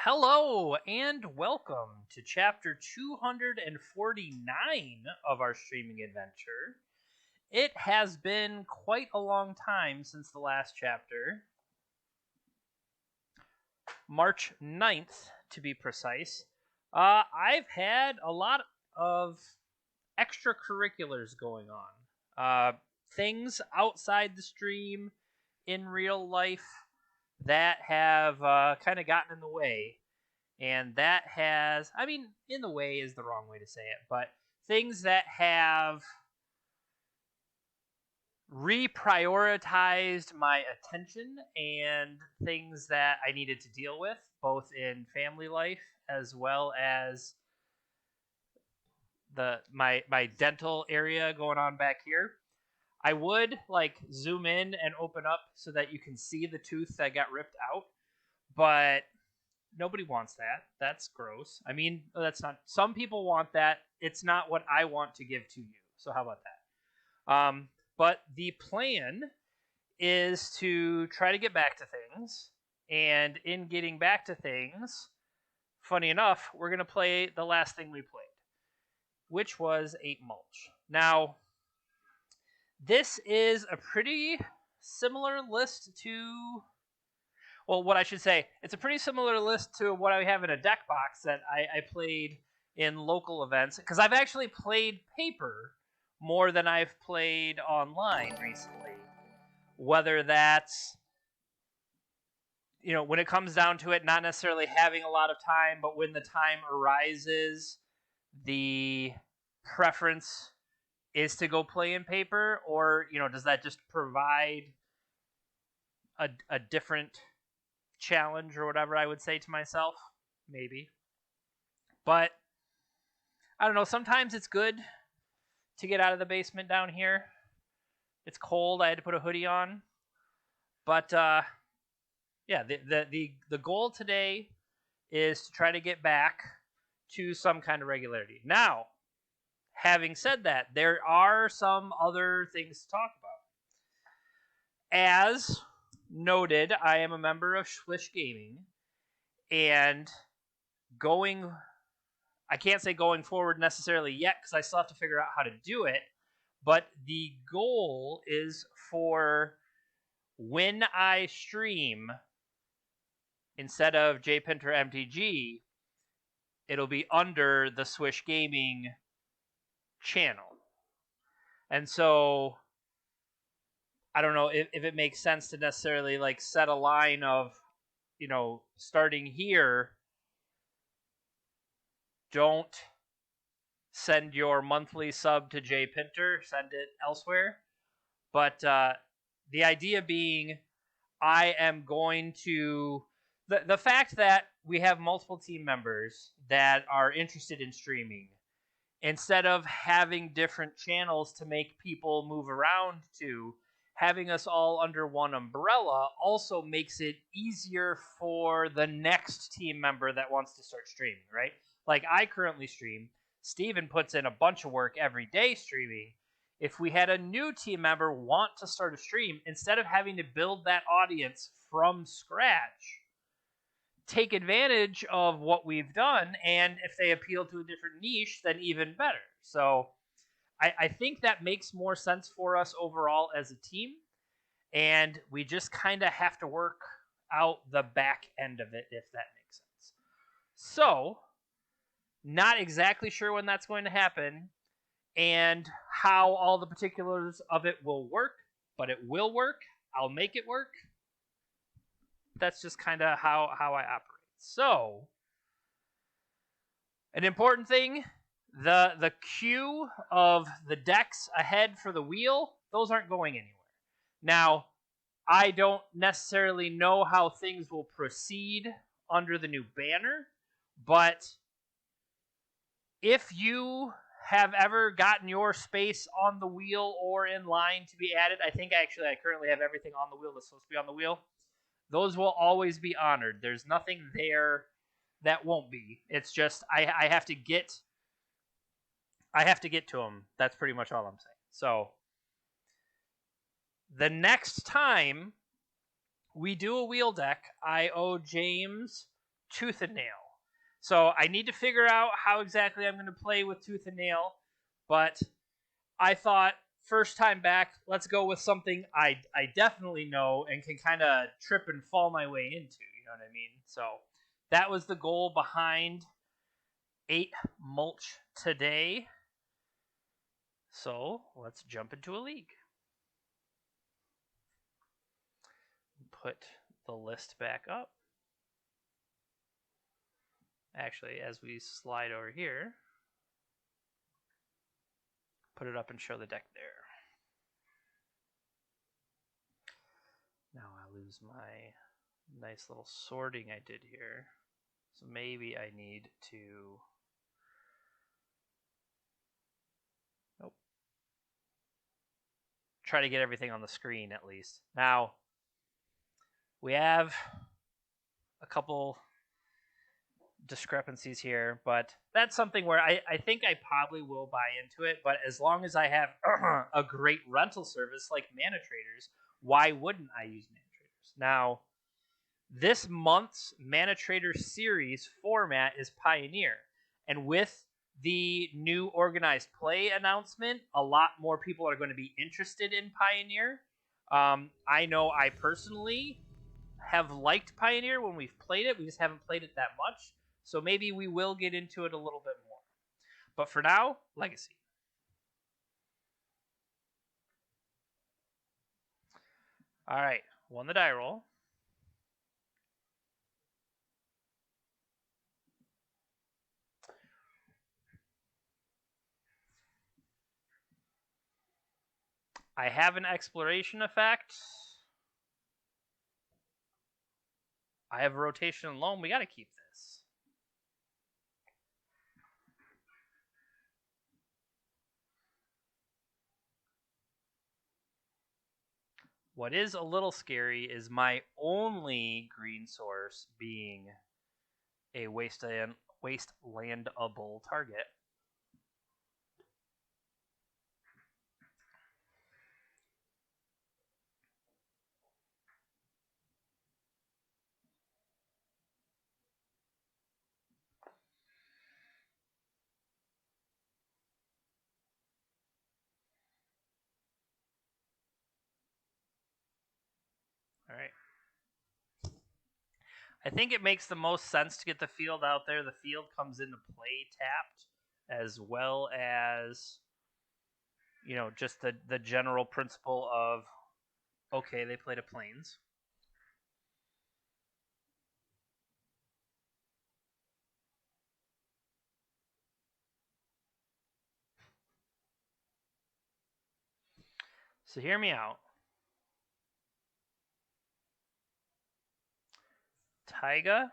Hello and welcome to chapter 249 of our streaming adventure. It has been quite a long time since the last chapter. March 9th, to be precise. I've had a lot of extracurriculars going on. Things outside the stream in real life that have kind of gotten in the way. And that has, in the way is the wrong way to say it, but things that have reprioritized my attention and things that I needed to deal with, both in family life as well as my dental area going on back here. I would zoom in and open up so that you can see the tooth that got ripped out, but nobody wants that. That's gross. That's not. Some people want that. It's not what I want to give to you. So how about that? But the plan is to try to get back to things. And in getting back to things, funny enough, we're going to play the last thing we played, which was 8 Mulch. Now, this is a pretty similar list to... Well, what I should say, it's a pretty similar list to what I have in a deck box that I played in local events. Because I've actually played paper more than I've played online recently. Whether that's, when it comes down to it, not necessarily having a lot of time, but when the time arises, the preference is to go play in paper, or, does that just provide a different challenge or whatever I would say to myself? Maybe. But I don't know, sometimes it's good to get out of the basement down here. It's cold, I had to put a hoodie on. But the goal today is to try to get back to some kind of regularity. Now, having said that, there are some other things to talk about. As noted, I am a member of Swish Gaming, and I can't say going forward necessarily yet because I still have to figure out how to do it, but the goal is for when I stream, instead of JPinter MTG, it'll be under the Swish Gaming channel. And so I don't know if it makes sense to necessarily set a line of, starting here, don't send your monthly sub to JPinter, send it elsewhere. But the idea being, I am going to... The fact that we have multiple team members that are interested in streaming, instead of having different channels to make people move around to, having us all under one umbrella also makes it easier for the next team member that wants to start streaming, right? Like I currently stream. Steven puts in a bunch of work every day streaming. If we had a new team member want to start a stream, instead of having to build that audience from scratch, take advantage of what we've done, and if they appeal to a different niche, then even better. So I think that makes more sense for us overall as a team, and we just kind of have to work out the back end of it, if that makes sense. So, not exactly sure when that's going to happen and how all the particulars of it will work, but it will work. I'll make it work. That's just kind of how I operate. So, an important thing, the queue of the decks ahead for the wheel, those aren't going anywhere. Now, I don't necessarily know how things will proceed under the new banner, but if you have ever gotten your space on the wheel or in line to be added, I currently have everything on the wheel that's supposed to be on the wheel. Those will always be honored. There's nothing there that won't be. It's just I have to get to them. That's pretty much all I'm saying. So the next time we do a wheel deck, I owe James Tooth and Nail. So I need to figure out how exactly I'm going to play with Tooth and Nail, but I thought first time back, let's go with something I definitely know and can kind of trip and fall my way into. You know what I mean? So that was the goal behind 8 Mulch today. So let's jump into a league. Put the list back up. Actually, as we slide over here, put it up and show the deck there. Now I lose my nice little sorting I did here. So maybe I need to... Nope. Try to get everything on the screen at least. Now, we have a couple discrepancies here, but that's something where I think I probably will buy into it, but as long as I have a great rental service like Mana Traders, why wouldn't I use Mana Traders? Now, this month's Mana Traders series format is Pioneer, and with the new organized play announcement, a lot more people are going to be interested in Pioneer. I know I personally have liked Pioneer when we've played it. We just haven't played it that much. So maybe we will get into it a little bit more. But for now, Legacy. All right, won the die roll. I have an exploration effect. I have a rotation and loam. We got to keep this. What is a little scary is my only green source being a wastelandable target. All right. I think it makes the most sense to get the field out there. The field comes into play tapped, as well as, you know, just the general principle of, okay, they played a Plains. So hear me out. Taiga.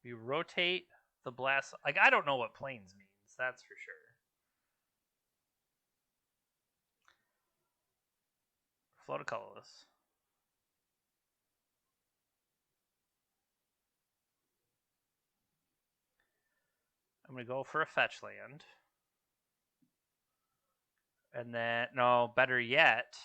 We rotate the blast. Like, I don't know what Plains means, that's for sure. Float a colorless. I'm going to go for a fetch land. And then, no, better yet,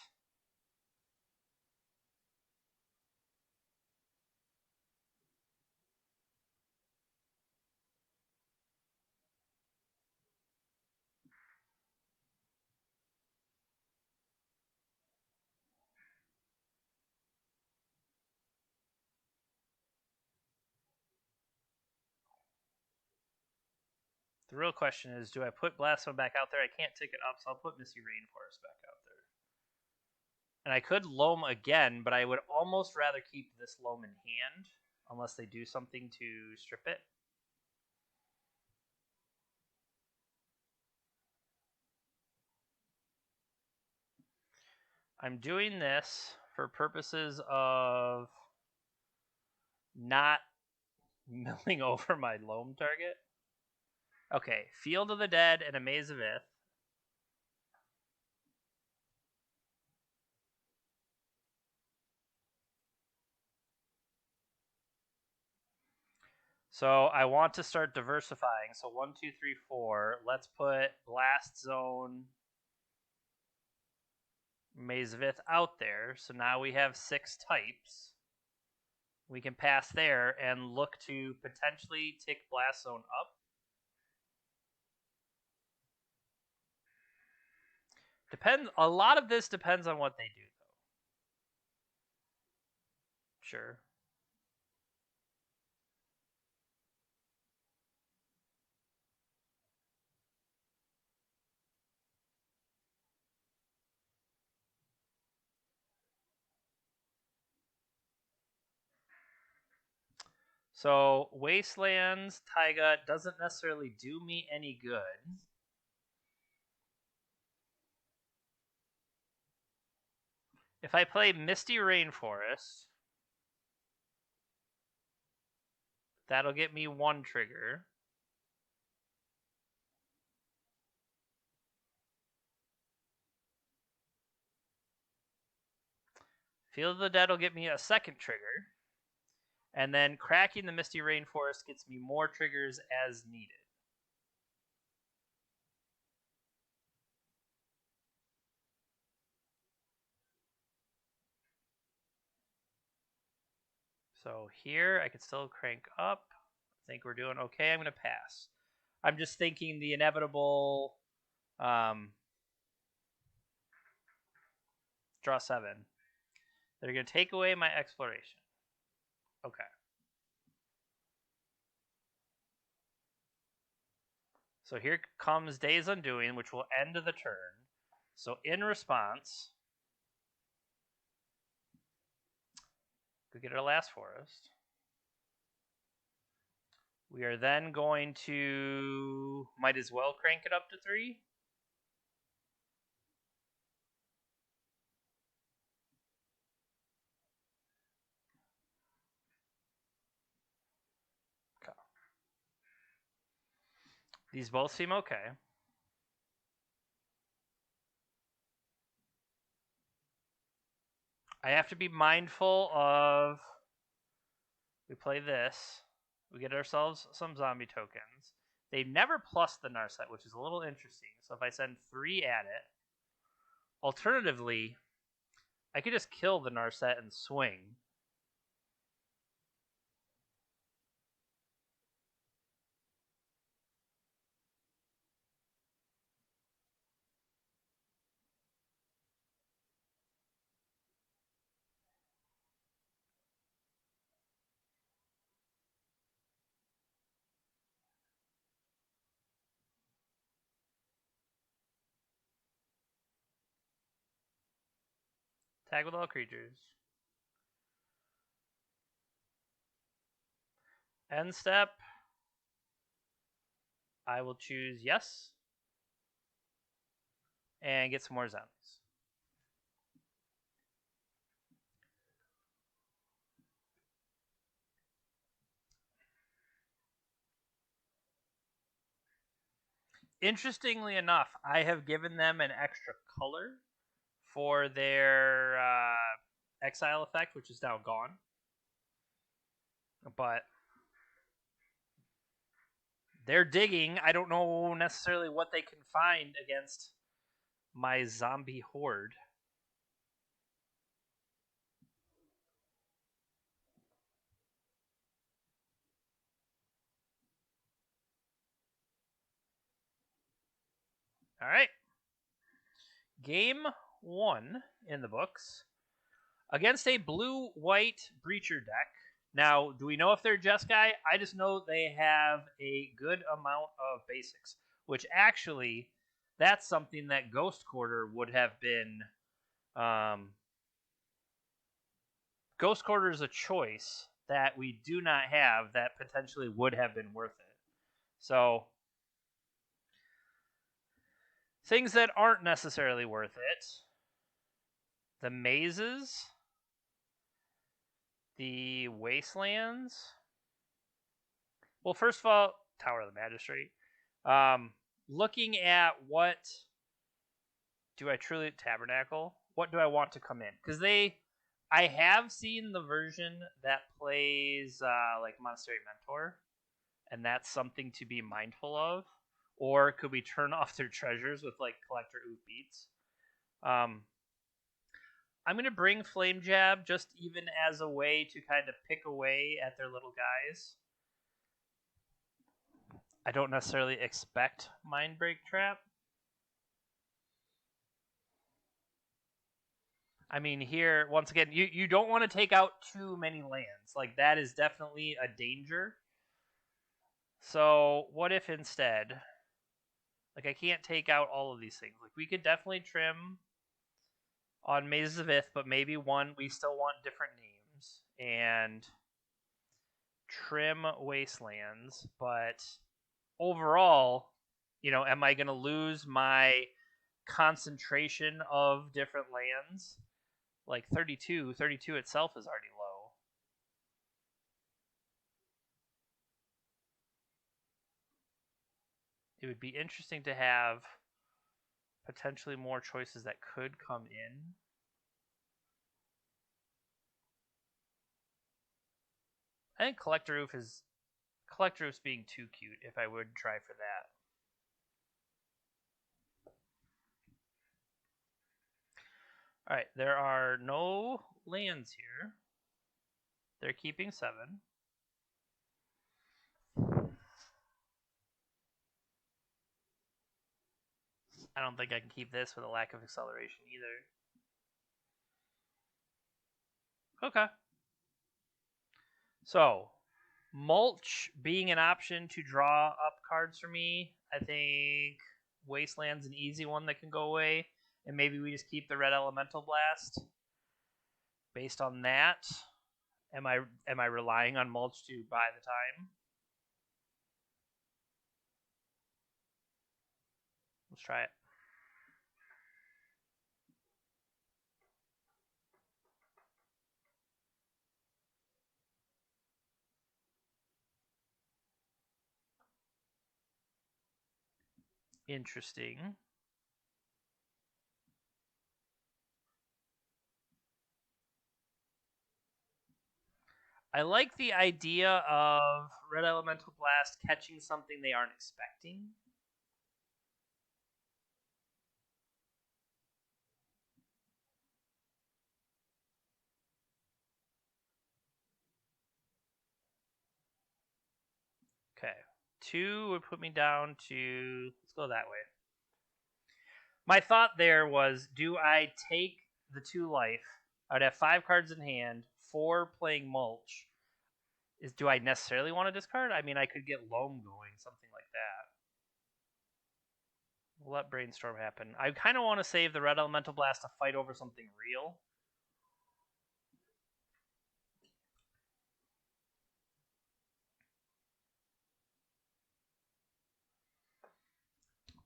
the real question is, do I put Blastone back out there? I can't take it up, so I'll put Misty Rainforest back out there. And I could loam again, but I would almost rather keep this loam in hand, unless they do something to strip it. I'm doing this for purposes of not milling over my loam target. Okay, Field of the Dead and a Maze of Ith. So I want to start diversifying. So 1, 2, 3, 4. Let's put Blast Zone, Maze of Ith out there. So now we have 6 types. we can pass there and look to potentially tick Blast Zone up. A lot of this depends on what they do, though. Sure. So, Wastelands, Taiga doesn't necessarily do me any good. If I play Misty Rainforest, that'll get me 1 trigger. Field of the Dead will get me a 2nd trigger. And then cracking the Misty Rainforest gets me more triggers as needed. So here, I could still crank up. I think we're doing okay. I'm going to pass. I'm just thinking the inevitable draw 7. They're going to take away my exploration. Okay. So here comes Day's Undoing, which will end the turn. So in response, go get our last forest. We are then going to might as well crank it up to 3. Okay. These both seem okay. I have to be mindful of we play this. We get ourselves some zombie tokens. They never plus the Narset, which is a little interesting. So if I send 3 at it, alternatively, I could just kill the Narset and swing. Tag with all creatures. End step. I will choose yes. And get some more zombies. Interestingly enough, I have given them an extra color for their exile effect, which is now gone. But they're digging. I don't know necessarily what they can find against my zombie horde. All right. Game 1 in the books against a blue-white Breacher deck. Now, do we know if they're Jeskai? I just know they have a good amount of basics, which actually, that's something that Ghost Quarter would have been. Ghost Quarter is a choice that we do not have that potentially would have been worth it. So, things that aren't necessarily worth it. The mazes. The wastelands. Well, first of all, Tower of the Magistrate. Looking at what do I truly Tabernacle? What do I want to come in? Because I have seen the version that plays like Monastery Mentor, and that's something to be mindful of. Or could we turn off their treasures with like Collector Oof Beats? I'm going to bring Flame Jab just even as a way to kind of pick away at their little guys. I don't necessarily expect Mind Break Trap. I mean, here, once again, you don't want to take out too many lands. Like, that is definitely a danger. So, what if instead... Like, I can't take out all of these things. Like, we could definitely trim on Mazes of Ith, but maybe one, we still want different names. And trim Wastelands, but overall, you know, am I going to lose my concentration of different lands? Like 32 itself is already low. It would be interesting to have potentially more choices that could come in. I think Collector Roof's being too cute if I would try for that. Alright, there are no lands here. They're keeping 7. I don't think I can keep this with a lack of acceleration either. Okay. So, Mulch being an option to draw up cards for me. I think Wasteland's an easy one that can go away. And maybe we just keep the Red Elemental Blast. Based on that, am I relying on Mulch to buy the time? Let's try it. Interesting. I like the idea of Red Elemental Blast catching something they aren't expecting. Okay. 2 would put me down to... Let's go that way. My thought there was, do I take the 2 life? I'd have 5 cards in hand, 4 playing Mulch. Do I necessarily want to discard? I mean, I could get Loam going, something like that. We'll let Brainstorm happen. I kind of want to save the Red Elemental Blast to fight over something real.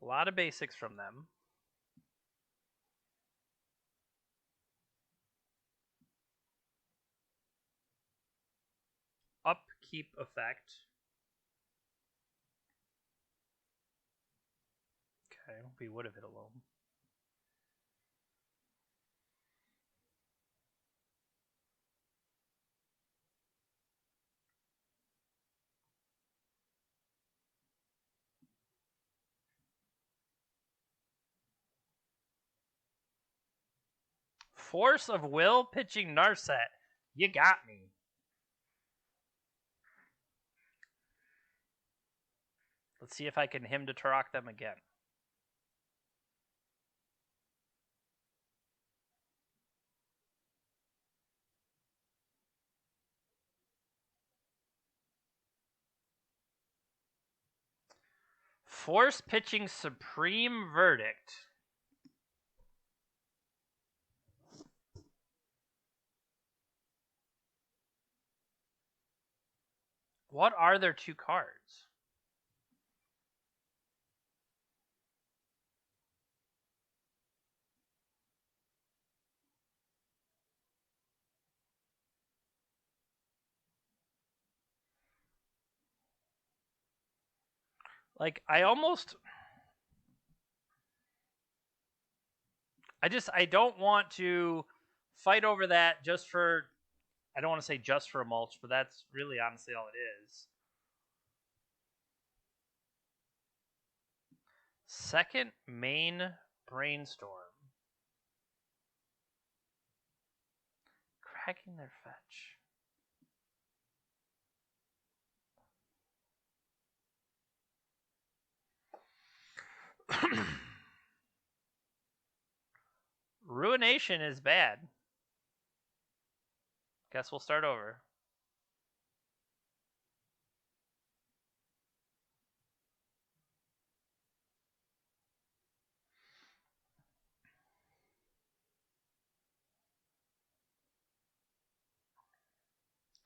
A lot of basics from them. Upkeep effect. Okay, we would have hit a Loam. Force of Will pitching Narset. You got me. Let's see if I can him to Turok them again. Force pitching Supreme Verdict. What are their 2 cards? Like, I don't want to fight over that just for... I don't want to say just for a Mulch, but that's really honestly all it is. Second main Brainstorm. dragging their fetch. Ruination is bad. Guess we'll start over.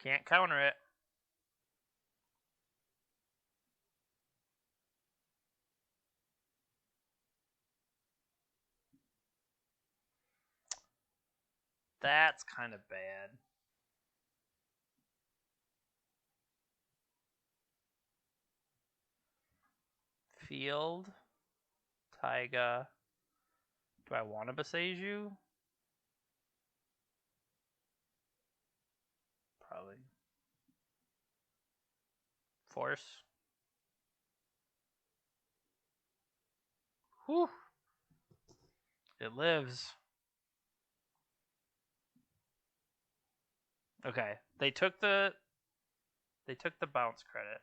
Can't counter it. That's kind of bad. Field. Taiga. Do I want to besiege you? Probably. Force. Whew. It lives. Okay. They took the bounce credit.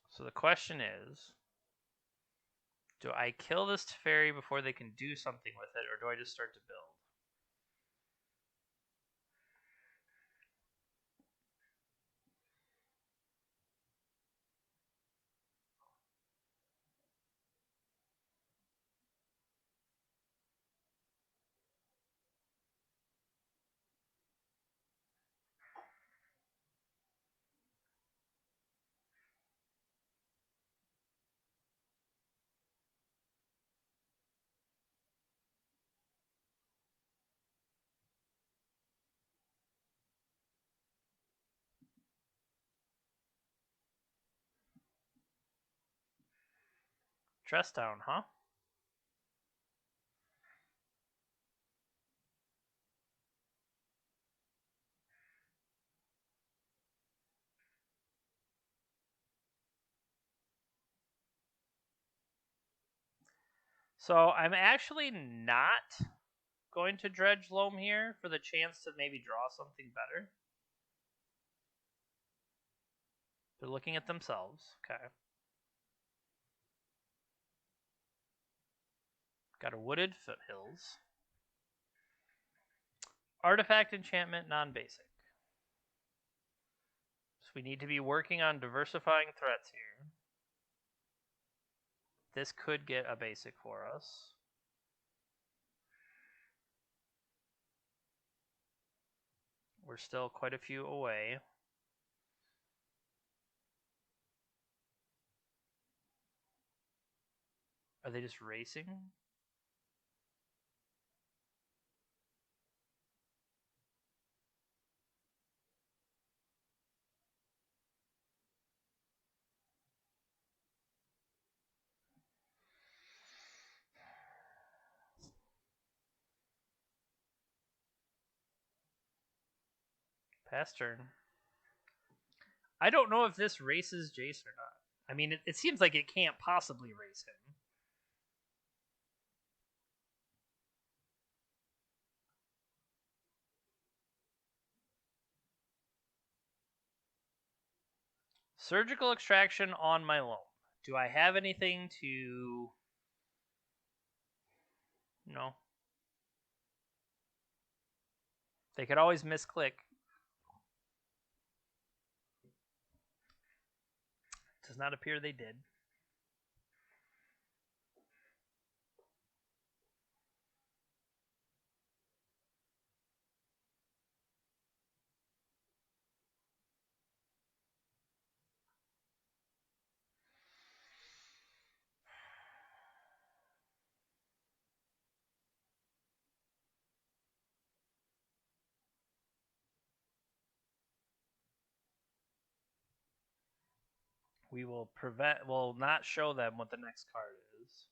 So the question is, do I kill this Teferi before they can do something with it, or do I just start to build? Dress down, huh? So I'm actually not going to dredge loam here for the chance to maybe draw something better. They're looking at themselves. Okay. Got a wooded foothills. Artifact enchantment, non-basic. So we need to be working on diversifying threats here. This could get a basic for us. We're still quite a few away. Are they just racing? Pass turn. I don't know if this races Jace or not. I mean, it seems like it can't possibly race him. Surgical extraction on my loam. Do I have anything to... No. They could always misclick. Does not appear they did. We will not show them what the next card is.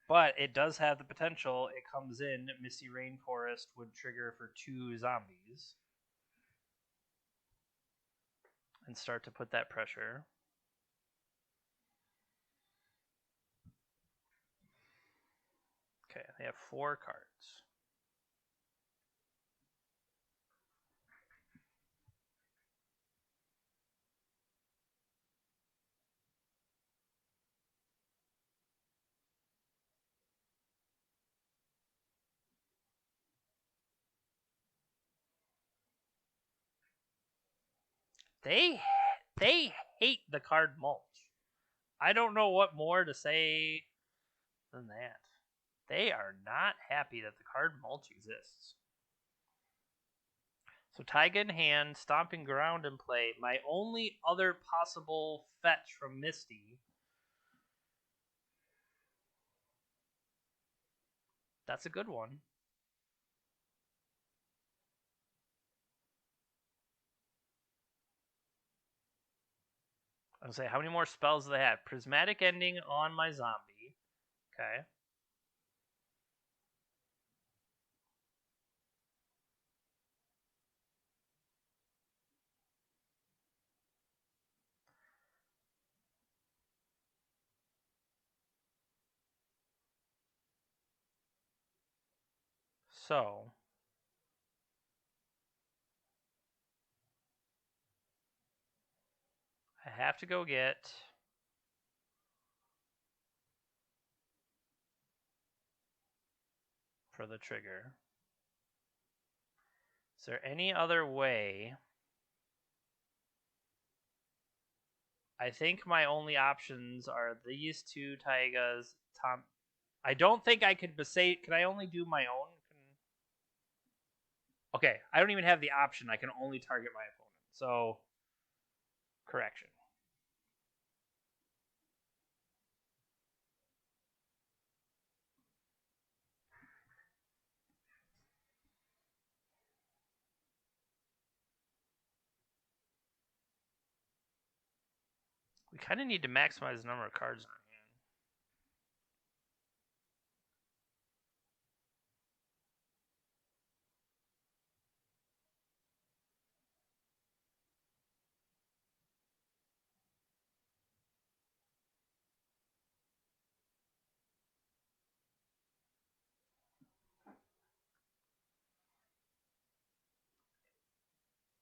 But it does have the potential. It comes in, Misty Rainforest would trigger for 2 zombies. And start to put that pressure. They have 4 cards. They hate the card Mulch. I don't know what more to say than that. They are not happy that the card Mulch exists. So Taiga in hand, Stomping Ground in play. My only other possible fetch from Misty. That's a good one. I was gonna say, how many more spells do they have? Prismatic Ending on my zombie. Okay. So I have to go get for the trigger. Is there any other way? I think my only options are these 2 Taigas. I don't think I could say. Can I only do my own? Okay, I don't even have the option. I can only target my opponent. So, correction. We kind of need to maximize the number of cards in our hand.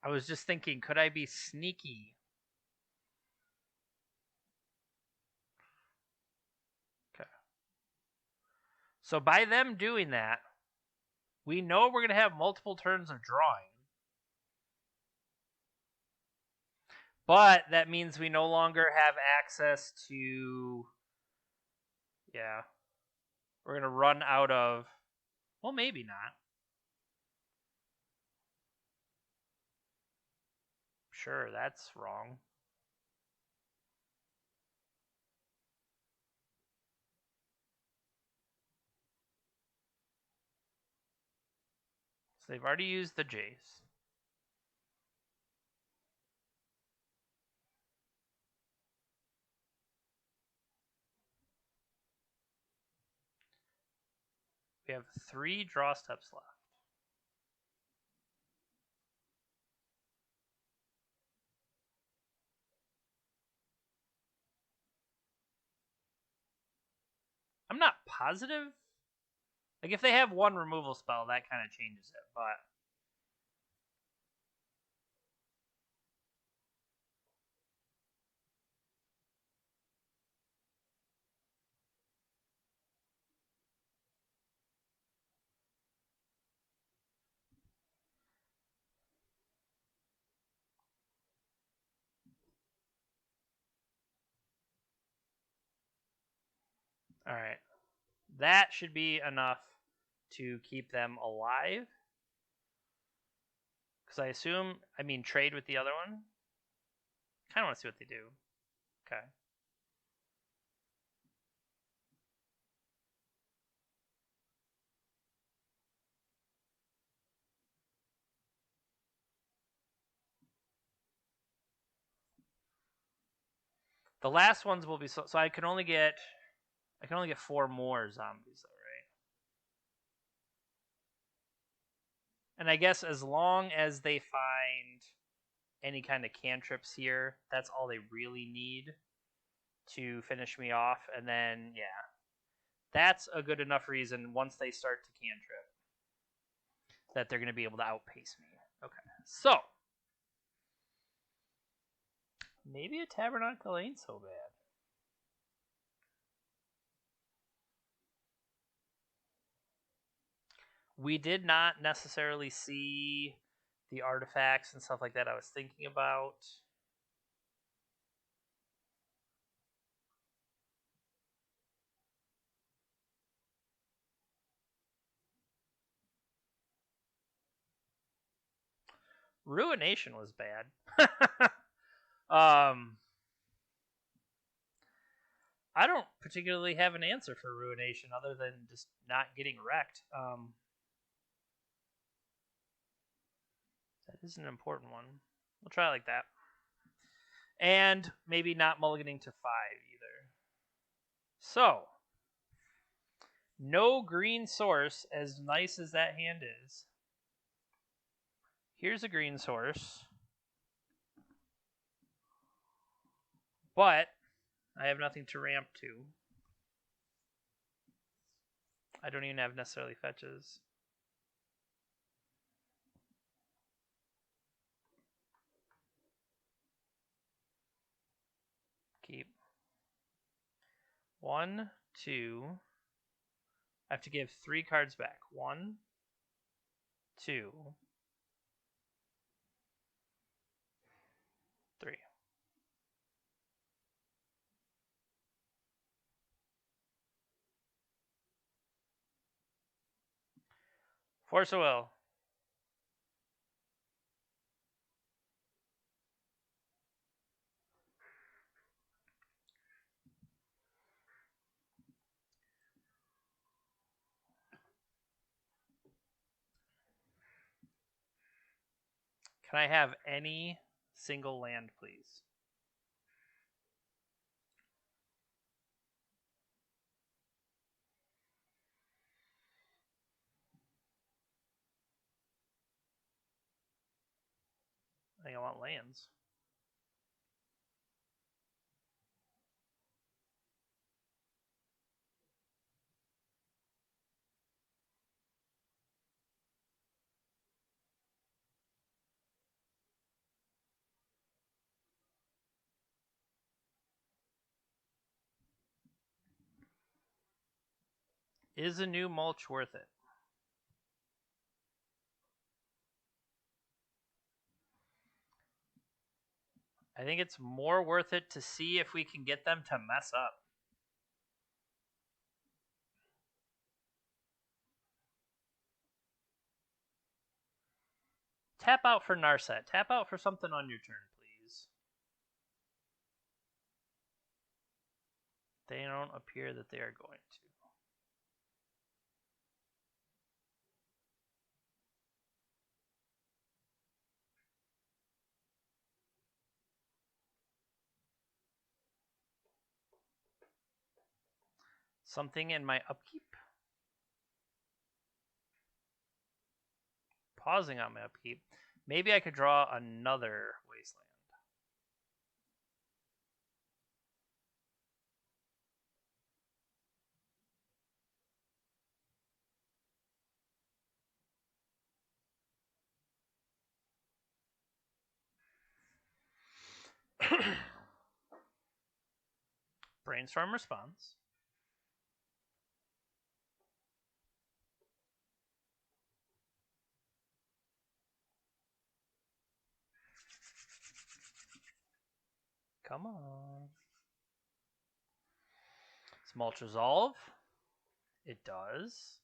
I was just thinking, could I be sneaky? Okay. So by them doing that, we know we're going to have multiple turns of drawing. But that means we no longer have access to... Yeah. We're going to run out of... Well, maybe not. Sure, that's wrong. So they've already used the Jace. We have 3 draw steps left. I'm not positive. Like, if they have 1 removal spell, that kind of changes it, but... Alright. That should be enough to keep them alive. Because I assume, trade with the other one. Kind of want to see what they do. Okay. The last ones will be so I can only get 4 more zombies, though, right? And I guess as long as they find any kind of cantrips here, that's all they really need to finish me off. And then, yeah, That's a good enough reason once they start to cantrip that they're going to be able to outpace me. Okay, so maybe a Tabernacle ain't so bad. We did not necessarily see the artifacts and stuff like that I was thinking about. Ruination was bad. I don't particularly have an answer for Ruination other than just not getting wrecked. That is an important one. We'll try it like that. And maybe not mulliganing to 5 either. So, no green source, as nice as that hand is. Here's a green source. But I have nothing to ramp to. I don't even have necessarily fetches. Keep. 1, 2. I have to give 3 cards back. 1, 2, 3. Force of Will. Can I have any single land, please? I think I want lands. Is a new mulch worth it? I think it's more worth it to see if we can get them to mess up. Tap out for Narset. Tap out for something on your turn, please. They don't appear that they are going to. Something in my upkeep? Pausing on my upkeep. Maybe I could draw another Wasteland. Brainstorm response. Come on. Does Mulch resolve? It does.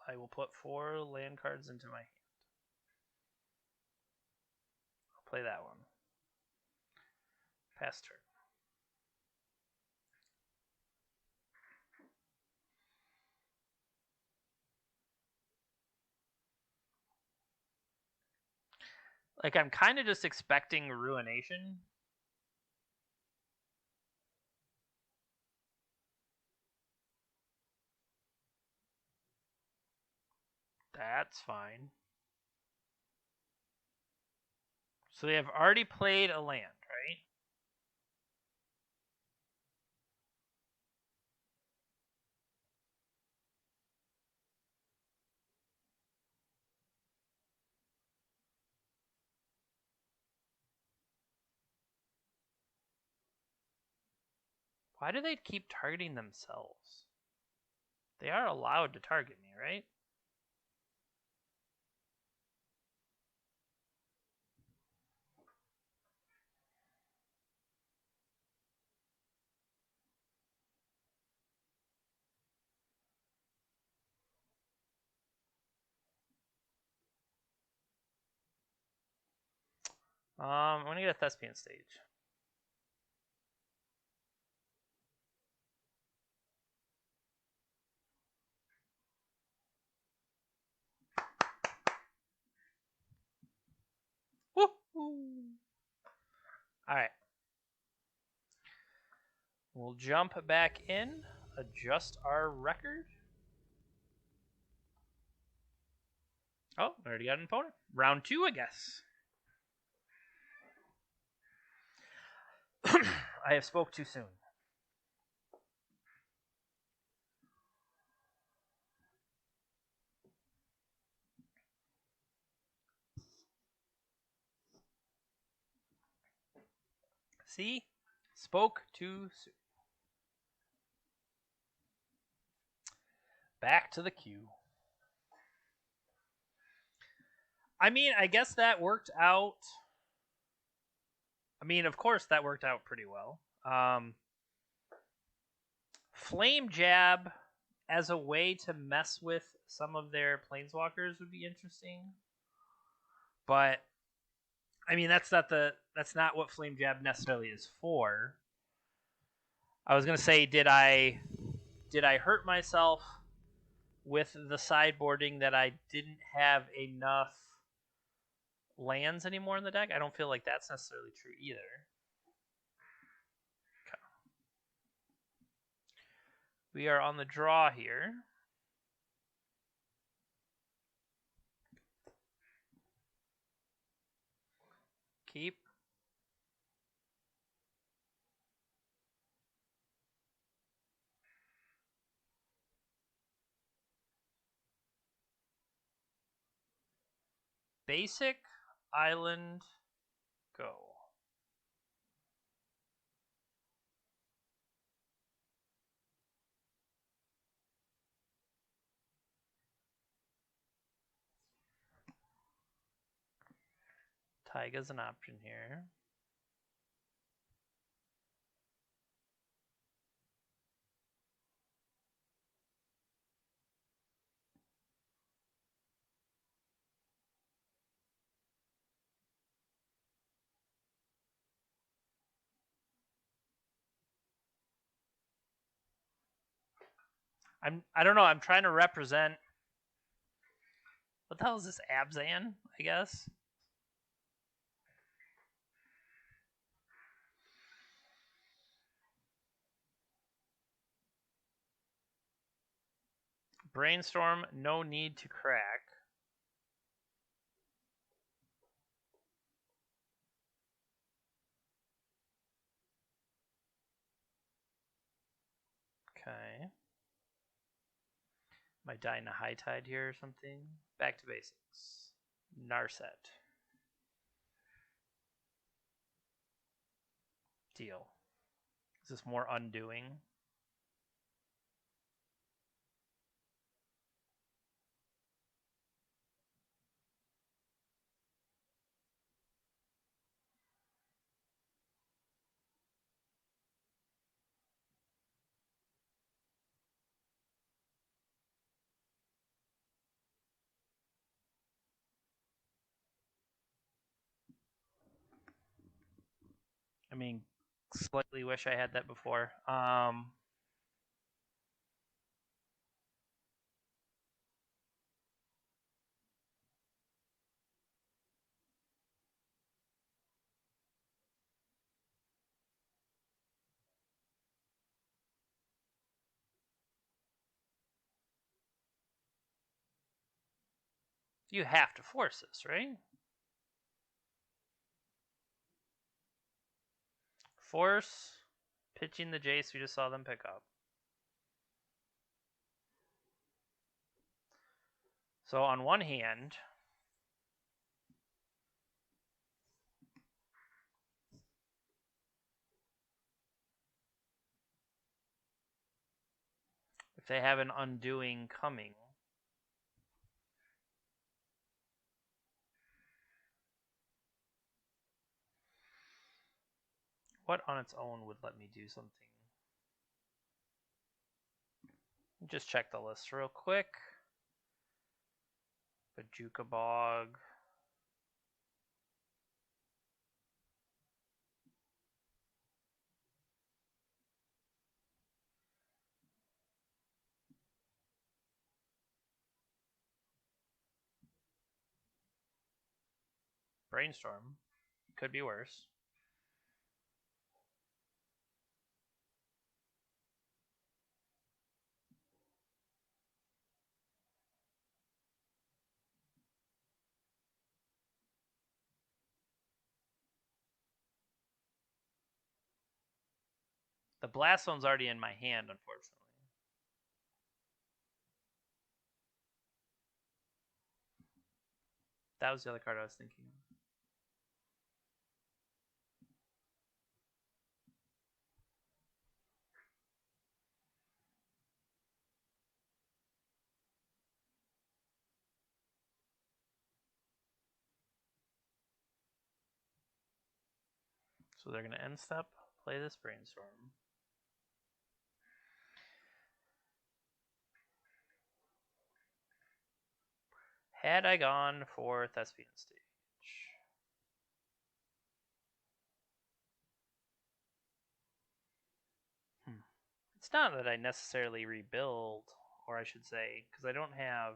I will put 4 land cards into my hand. I'll play that one. Pass turn. Like, I'm kind of just expecting Ruination. That's fine. So they have already played a land, right? Why do they keep targeting themselves? They are allowed to target me, right? I'm gonna get a Thespian stage. Woo-hoo. All right. We'll jump back in, adjust our record. Oh, I already got an opponent. Round 2, I guess. I have spoke too soon. See? Spoke too soon. Back to the queue. I mean, I guess that worked out. I mean, of course, that worked out pretty well. Flame Jab as a way to mess with some of their planeswalkers would be interesting. But I mean, that's not what Flame Jab necessarily is for. I was gonna say, did I hurt myself with the sideboarding that I didn't have enough lands anymore in the deck? I don't feel like that's necessarily true either. Okay. We are on the draw here. Keep. Basic, island, go. Taiga's an option here. I don't know, I'm trying to represent. What the hell is this, Abzan, I guess? Brainstorm, no need to crack. Okay. Am I dying to High Tide here or something? Back to basics. Narset. Deal. Is this more undoing? I mean, slightly wish I had that before. You have to force this, right? Force, pitching the Jace we just saw them pick up. So on one hand, They have an undoing coming. What on its own would let me do something? Just check the list real quick. Bajuka Bog. Brainstorm. Could be worse. The Blast Zone's already in my hand, unfortunately. That was the other card I was thinking of. So they're going to end step, play this Brainstorm. Had I gone for Thespian Stage? It's not that I necessarily rebuild, or I should say, because I don't have...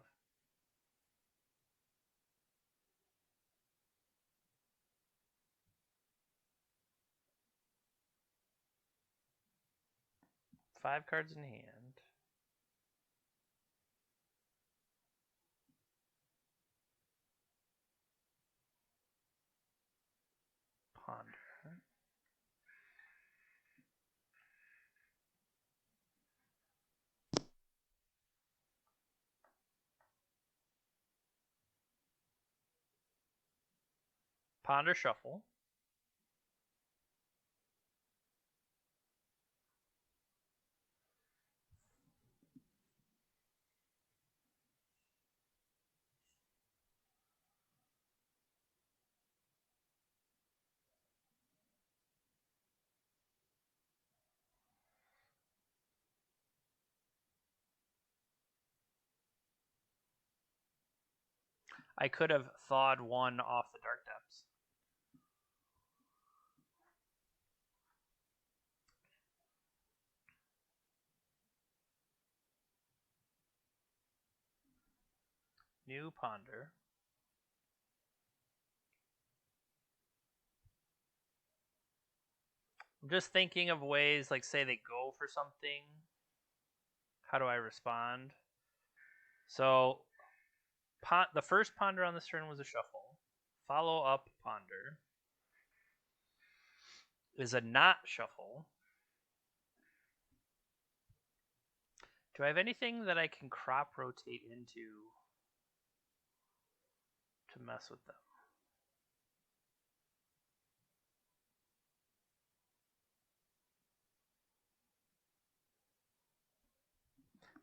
Five cards in hand. Ponder. Ponder Shuffle. I could have thawed one off the Dark Depths. New Ponder. I'm just thinking of ways, like say they go for something. How do I respond? So the first Ponder on this turn was a shuffle. Follow up Ponder is a not shuffle. Do I have anything that I can crop rotate into to mess with them?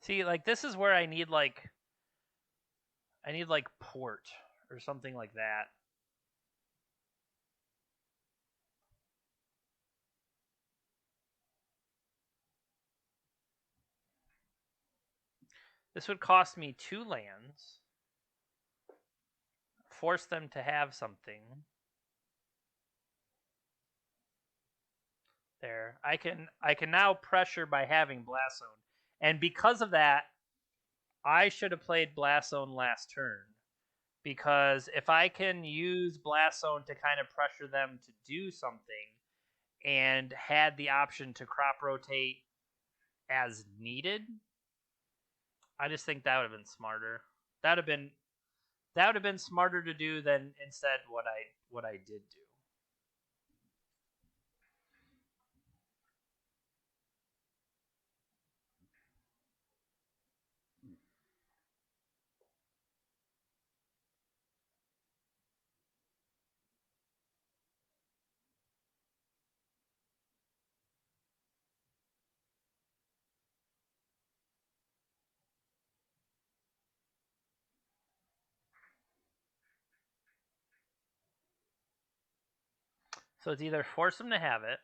See, like this is where I need like port or something like that. This would cost me 2 lands. Force them to have something. There. I can now pressure by having Blast Zone. And because of that, I should have played Blast Zone last turn. Because if I can use Blast Zone to kind of pressure them to do something and had the option to crop rotate as needed, I just think that would have been smarter. That would have been smarter to do than instead what I did do. So it's either force them to have it,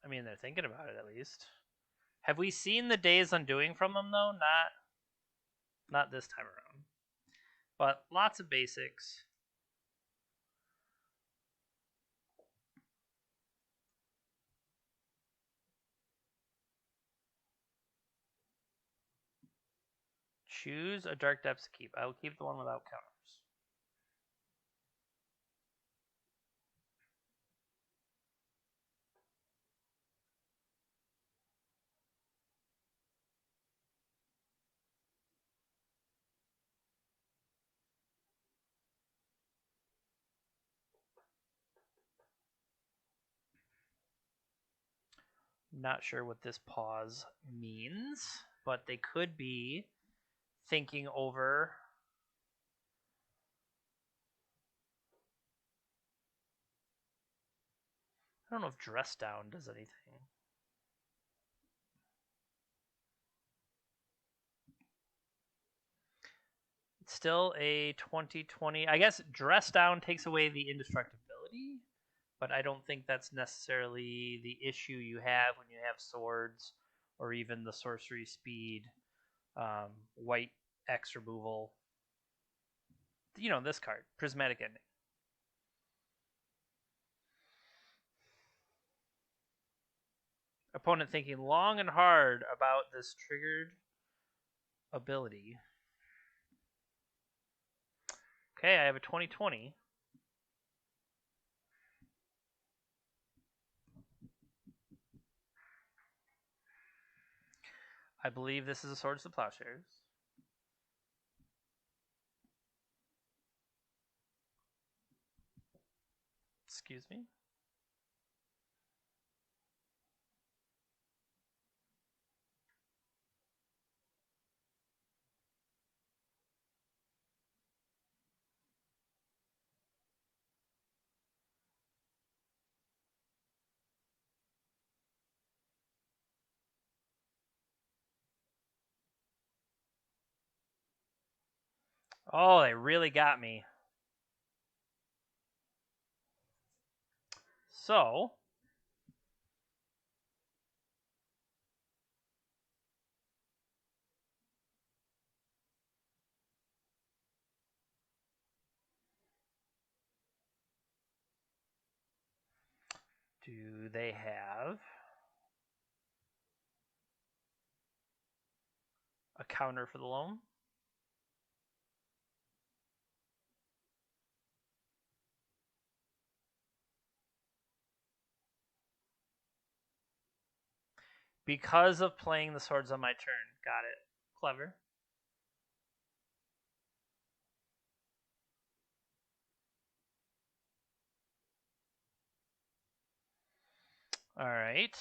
I mean, they're thinking about it at least. Have we seen the Days Undoing from them though? Not this time around. But lots of basics. Choose a Dark Depths to keep. I will keep the one without counters. Not sure what this pause means, but they could be thinking over. I don't know if Dress Down does anything. It's still a 2020. I guess Dress Down takes away the indestructibility, but I don't think that's necessarily the issue you have when you have swords or even the sorcery speed, white X removal. You know, this card, Prismatic Ending. Opponent thinking long and hard about this triggered ability. Okay, I have a 2020. I believe this is a Swords to Plowshares. Excuse me. Oh, they really got me. So, do they have a counter for the loan? Because of playing the swords on my turn. Got it. Clever. All right.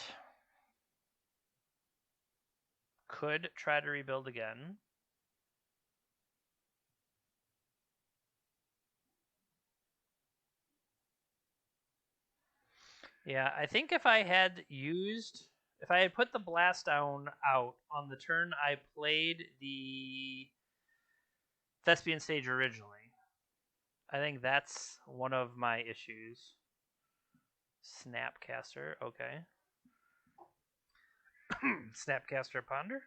Could try to rebuild again. Yeah, I think if I had put the blast down out on the turn I played the Thespian stage originally, I think that's one of my issues. Snapcaster, okay. Snapcaster Ponder.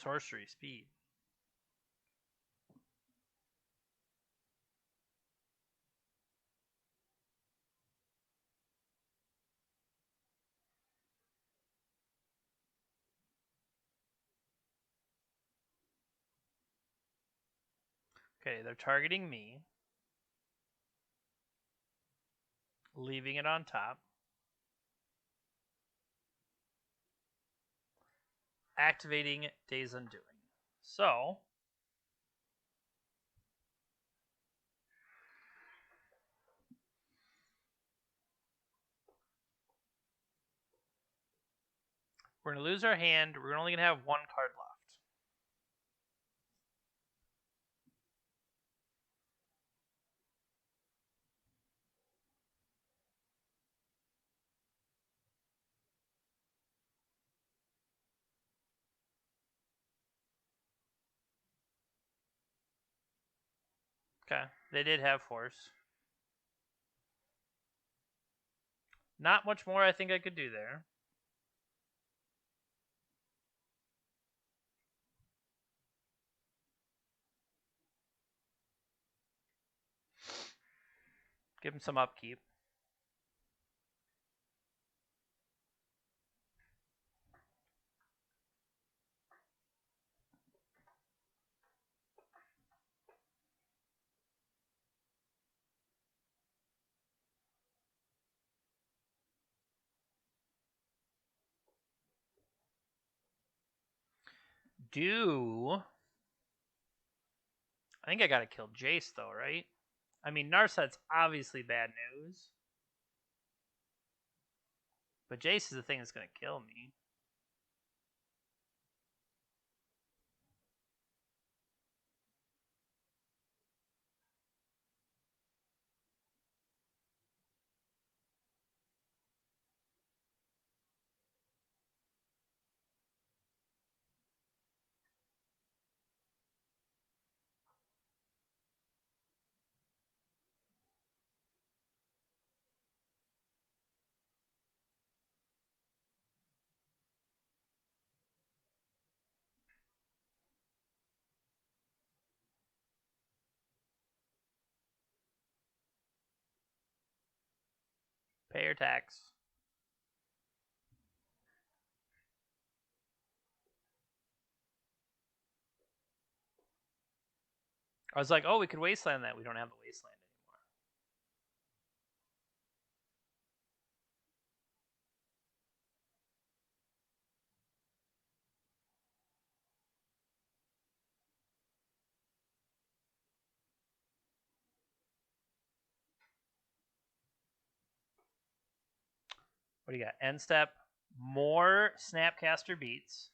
Sorcery speed. Okay, they're targeting me, leaving it on top. activating Days Undoing. So we're going to lose our hand. We're only going to have one card left. Okay, they did have force. Not much more I think I could do there. Give him some upkeep. I think I gotta kill Jace though, right? I mean, Narset's obviously bad news. But Jace is the thing that's gonna kill me. Pay your tax. I was like, oh, we could wasteland that. We don't have the wasteland anymore. What do you got? End step. More Snapcaster beats.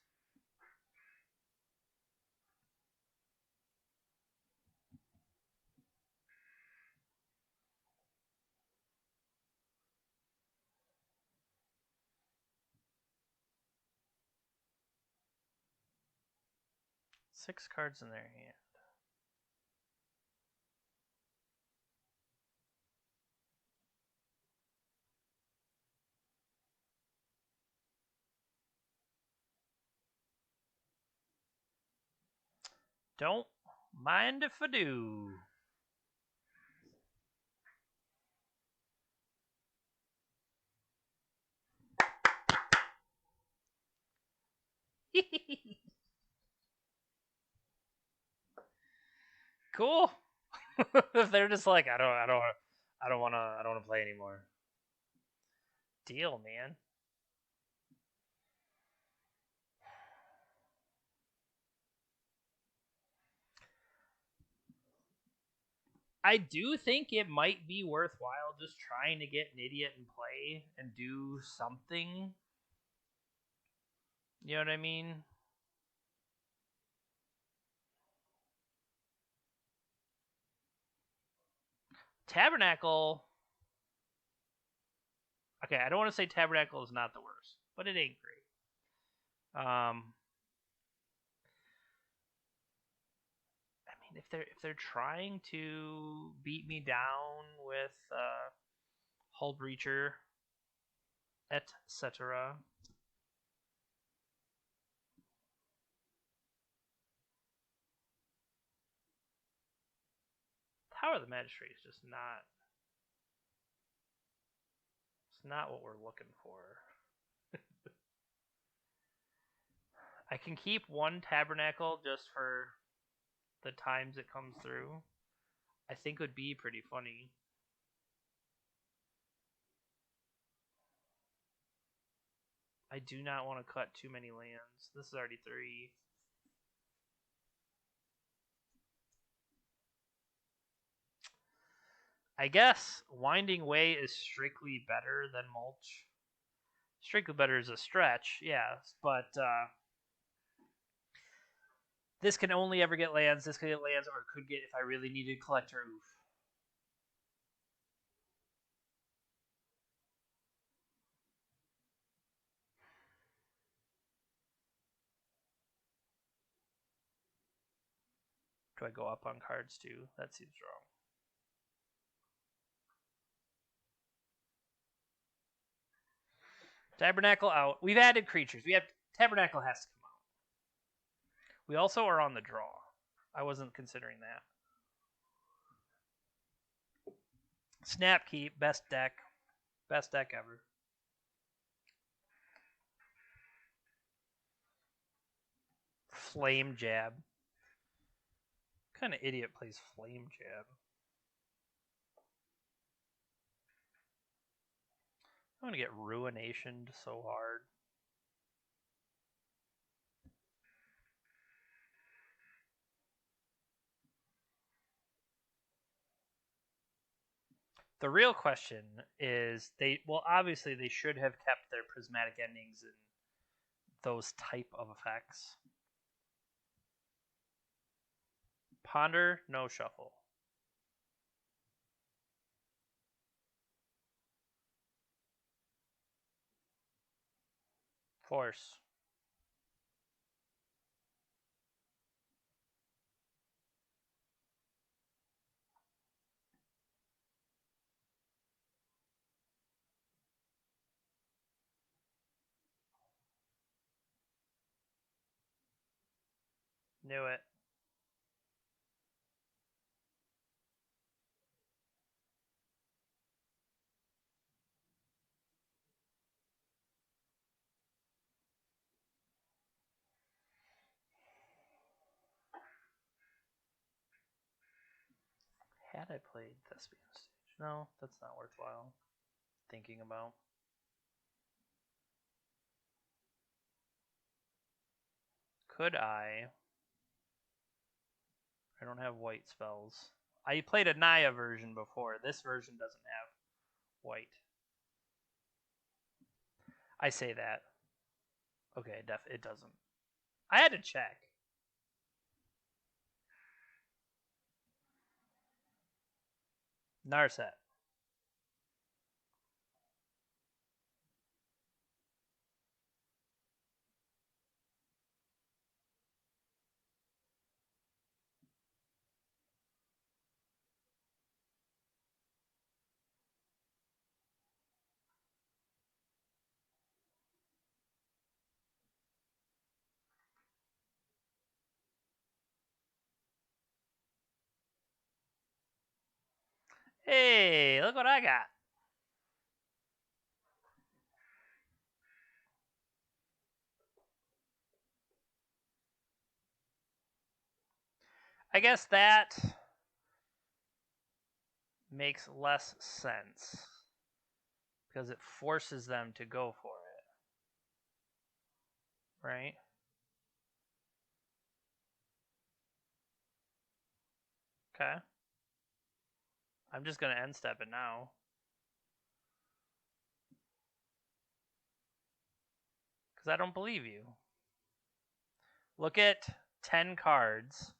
Six cards in their hand. Don't mind if I do. Cool. If they're just like, I don't want to play anymore. Deal, man. I do think it might be worthwhile just trying to get an idiot in play and do something. You know what I mean? Tabernacle. Okay, I don't want to say Tabernacle is not the worst, but it ain't great. I mean, if they're trying to beat me down with Hull Breacher, etc. Tower of the Magistrate is just not. It's not what we're looking for. I can keep one Tabernacle just for the times it comes through. I think would be pretty funny. I do not want to cut too many lands. This is already 3. I guess Winding Way is strictly better than Mulch. Strictly better is a stretch, yes, but this can only ever get lands. This could get lands, or it could get if I really needed Collector. Oof. Do I go up on cards too? That seems wrong. Tabernacle out. We've added creatures. We have Tabernacle has to come out. We also are on the draw. I wasn't considering that. Snapkeep, best deck. Best deck ever. Flame Jab. What kind of idiot plays Flame Jab? I'm gonna get Ruinationed so hard. The real question is obviously they should have kept their prismatic endings and those type of effects. Ponder, no shuffle. Force. Knew it. Had I played Thespian Stage? No, that's not worthwhile thinking about. Could I don't have white spells. I played a Naya version before. This version doesn't have white. I say that. Okay, it doesn't. I had to check. Narset. Hey, look what I got. I guess that makes less sense because it forces them to go for it, right? Okay. I'm just going to end step it now. Because I don't believe you. Look at 10 cards.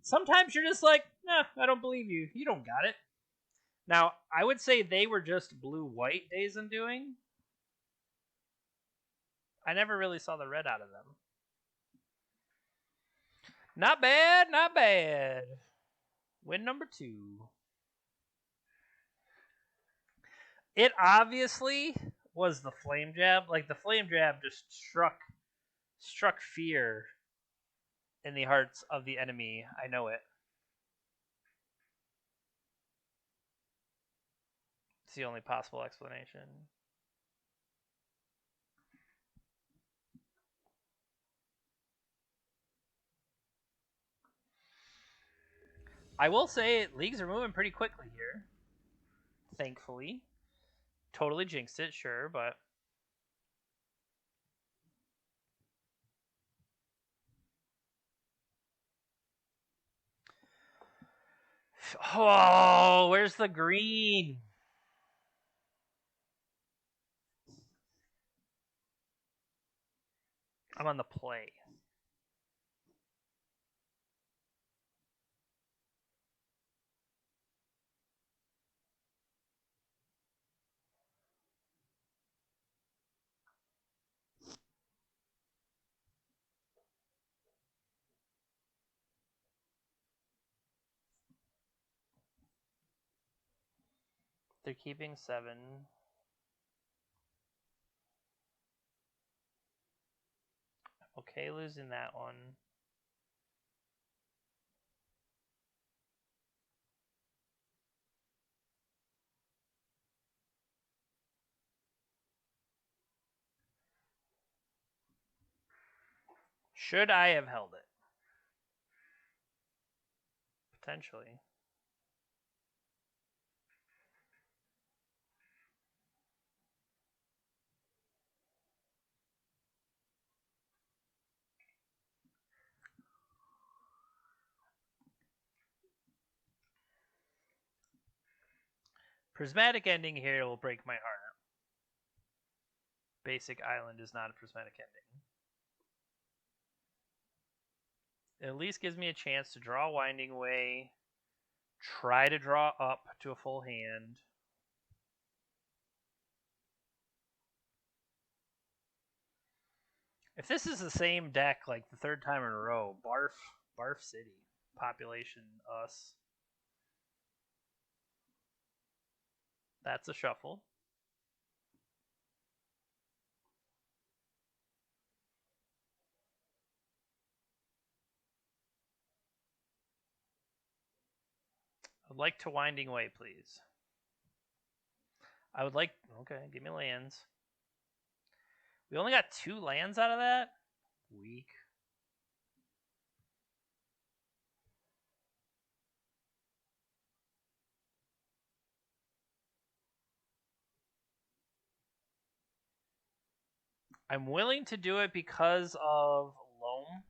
Sometimes you're just like, nah, I don't believe you. You don't got it. Now, I would say they were just blue-white Days Undoing. I never really saw the red out of them. Not bad, not bad. Win number 2. It obviously was the Flame Jab. Like, the Flame Jab just struck fear in the hearts of the enemy. I know it. It's the only possible explanation. I will say leagues are moving pretty quickly here. Thankfully. Totally jinxed it, sure, but... Oh, where's the green? I'm on the play. They're keeping 7. Okay, losing that one. Should I have held it? Potentially. Prismatic ending here will break my heart. Basic Island is not a prismatic ending. It at least gives me a chance to draw Winding Way, try to draw up to a full hand. If this is the same deck like the third time in a row, Barf City, population, us. That's a shuffle. I'd like to Winding Way, please. I would like... Okay, give me lands. We only got 2 lands out of that? Weak. I'm willing to do it because of Loam.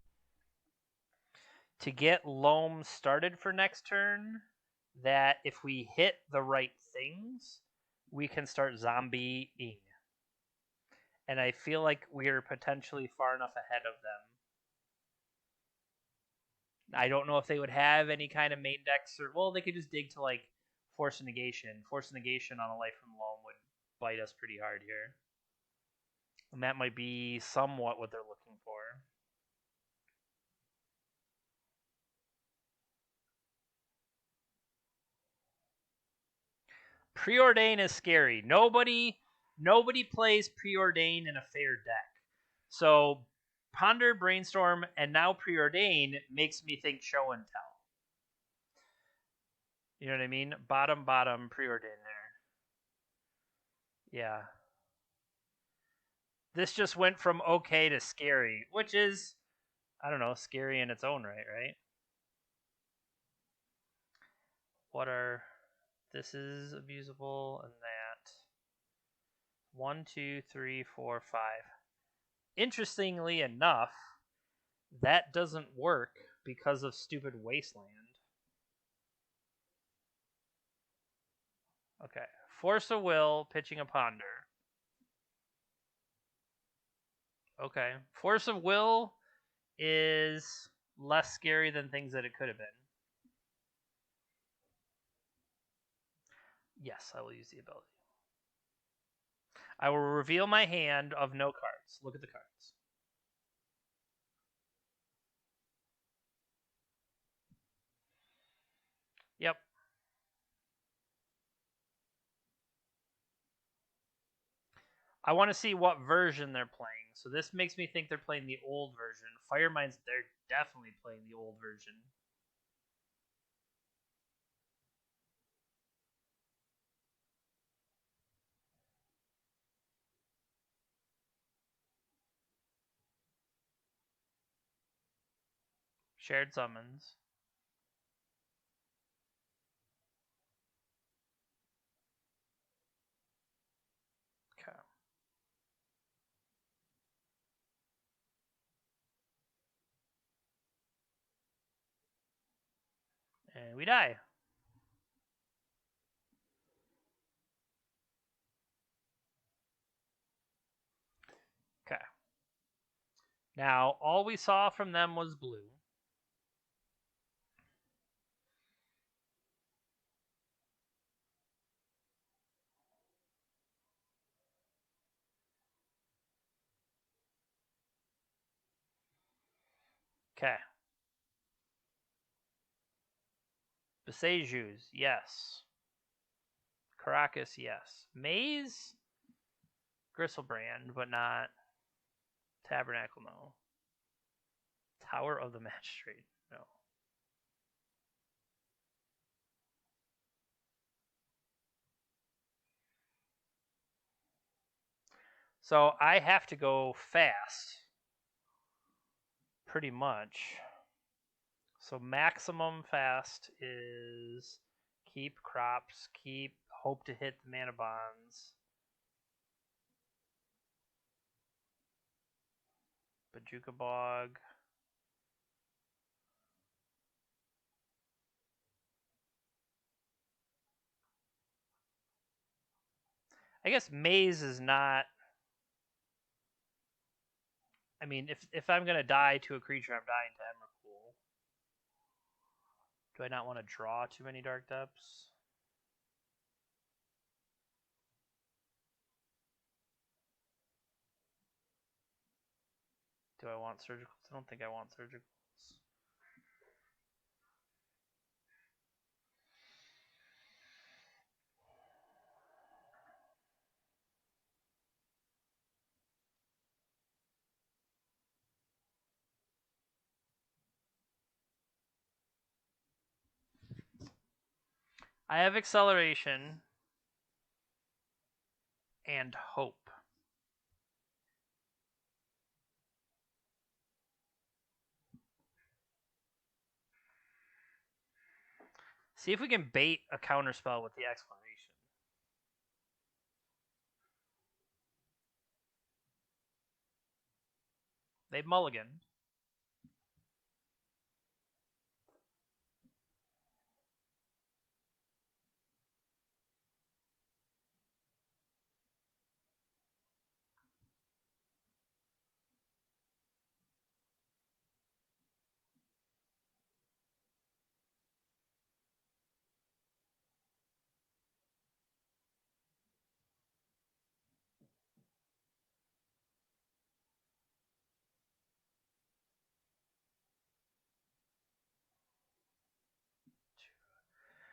To get Loam started for next turn, that if we hit the right things, we can start zombieing. And I feel like we're potentially far enough ahead of them. I don't know if they would have any kind of main decks, or well, they could just dig to like Force of Negation. Force of Negation on a Life from Loam would bite us pretty hard here. And that might be somewhat what they're looking for. Preordain is scary. Nobody plays Preordain in a fair deck. So Ponder, Brainstorm, and now Preordain makes me think Show and Tell. You know what I mean? Bottom, Preordain there. Yeah. This just went from okay to scary, which is, I don't know, scary in its own right? What are... This is abusable, and that. 1, 2, 3, 4, 5. Interestingly enough, that doesn't work because of stupid Wasteland. Okay. Force of Will, pitching a Ponder. Okay. Force of Will is less scary than things that it could have been. Yes, I will use the ability. I will reveal my hand of no cards. Look at the cards. Yep. I want to see what version they're playing. So this makes me think they're playing the old version. Firemind's, they're definitely playing the old version. Shared summons. Okay. And we die. Okay. Now, all we saw from them was blue. Okay. Besejus, yes. Caracas, yes. Maze, Gristlebrand, but not Tabernacle, no. Tower of the Magistrate, no. So I have to go fast. Pretty much. So maximum fast is keep crops, keep hope to hit the mana bonds. Bajuka Bog. I guess Maze is not. I mean, if I'm gonna die to a creature, I'm dying to Emrakul. Do I not want to draw too many Dark Depths? Do I want Surgicals? I don't think I want Surgicals. I have Acceleration and Hope. See if we can bait a counterspell with the Exploration. They've mulliganed.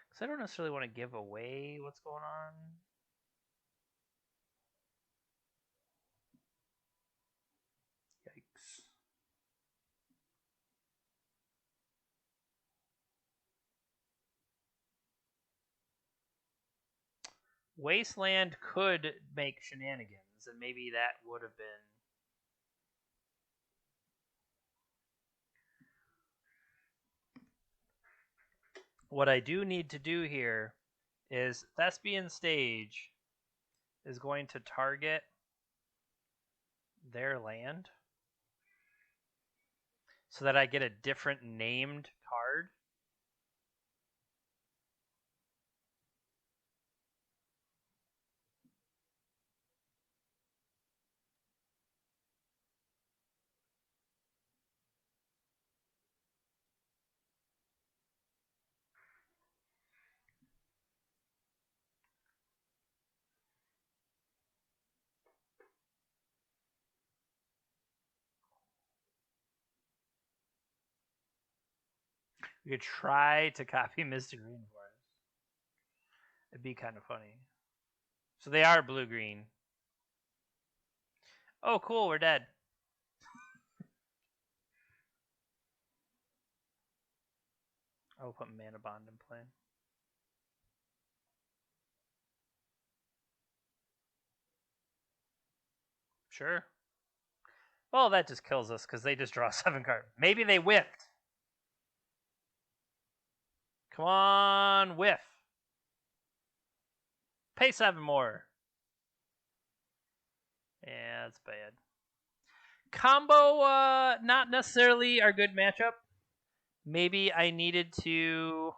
Because I don't necessarily want to give away what's going on. Yikes. Wasteland could make shenanigans, and maybe that would have been. What I do need to do here is Thespian Stage is going to target their land so that I get a different named card. We could try to copy Mystic Rainforest. It'd be kind of funny. So they are blue-green. Oh, cool, we're dead. I'll put Mana Bond in play. Sure. Well, that just kills us because they just draw 7 cards. Maybe they whipped. Come on, whiff. Pay 7 more. Yeah, that's bad. Combo, not necessarily our good matchup. Maybe I needed to...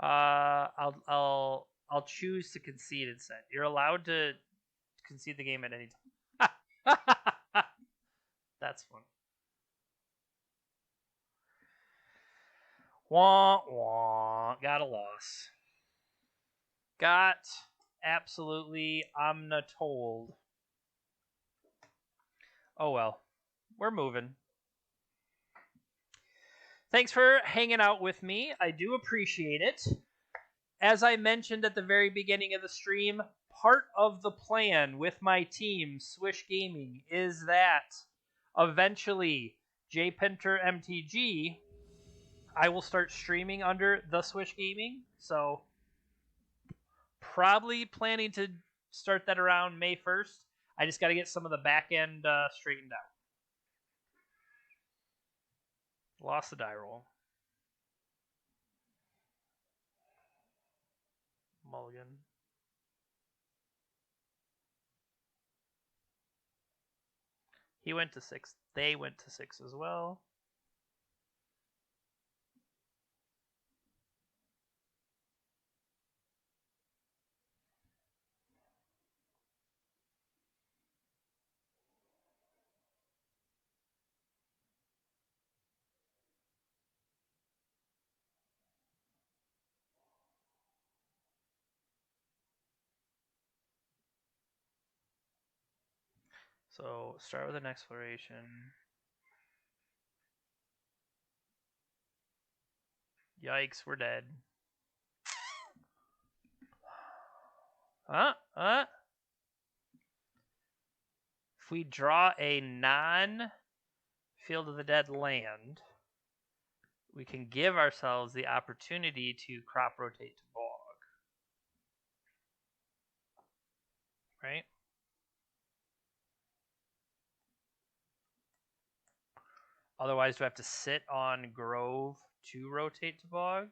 I'll choose to concede instead. You're allowed to concede the game at any time. That's fun. Wah, wah. Got a loss. Got absolutely omnitold. Oh well. We're moving. Thanks for hanging out with me. I do appreciate it. As I mentioned at the very beginning of the stream, part of the plan with my team, Swish Gaming, is that eventually JPinter MTG, I will start streaming under the Swish Gaming. So probably planning to start that around May 1st. I just got to get some of the back end straightened out. Lost the die roll. Mulligan. He went to 6. They went to 6 as well. So start with an exploration. Yikes, we're dead. If we draw a non-Field of the Dead land, we can give ourselves the opportunity to crop rotate to bog. Right? Otherwise, do I have to sit on Grove to rotate to bog?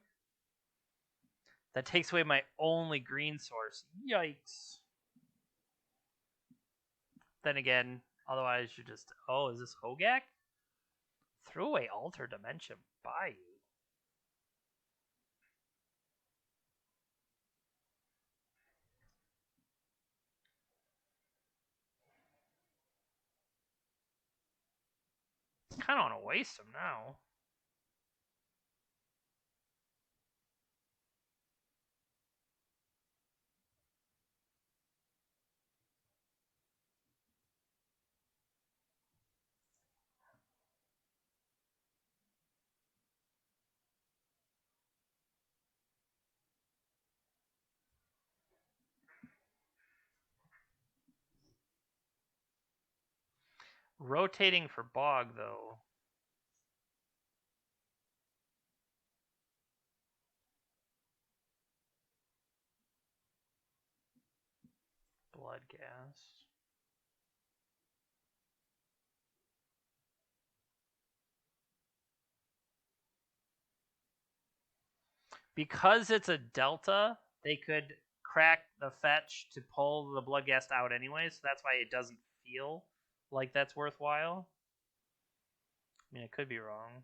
That takes away my only green source. Yikes. Then again, otherwise you just... Oh, is this Hogaak? Threw away Alter Dimension Bayou. Kind of want to waste him now. Rotating for bog, though. Blood gas. Because it's a delta, they could crack the fetch to pull the Bloodghast out anyway, so that's why it doesn't feel like that's worthwhile. I mean, I could be wrong.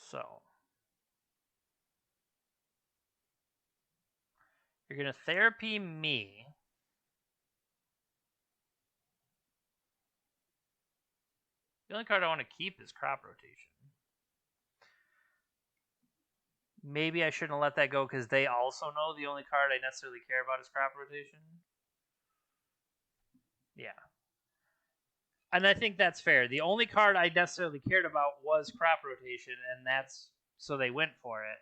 So, you're going to therapy me. The only card I want to keep is crop rotation. Maybe I shouldn't let that go because they also know the only card I necessarily care about is crop rotation. Yeah. And I think that's fair. The only card I necessarily cared about was crop rotation, and that's so they went for it.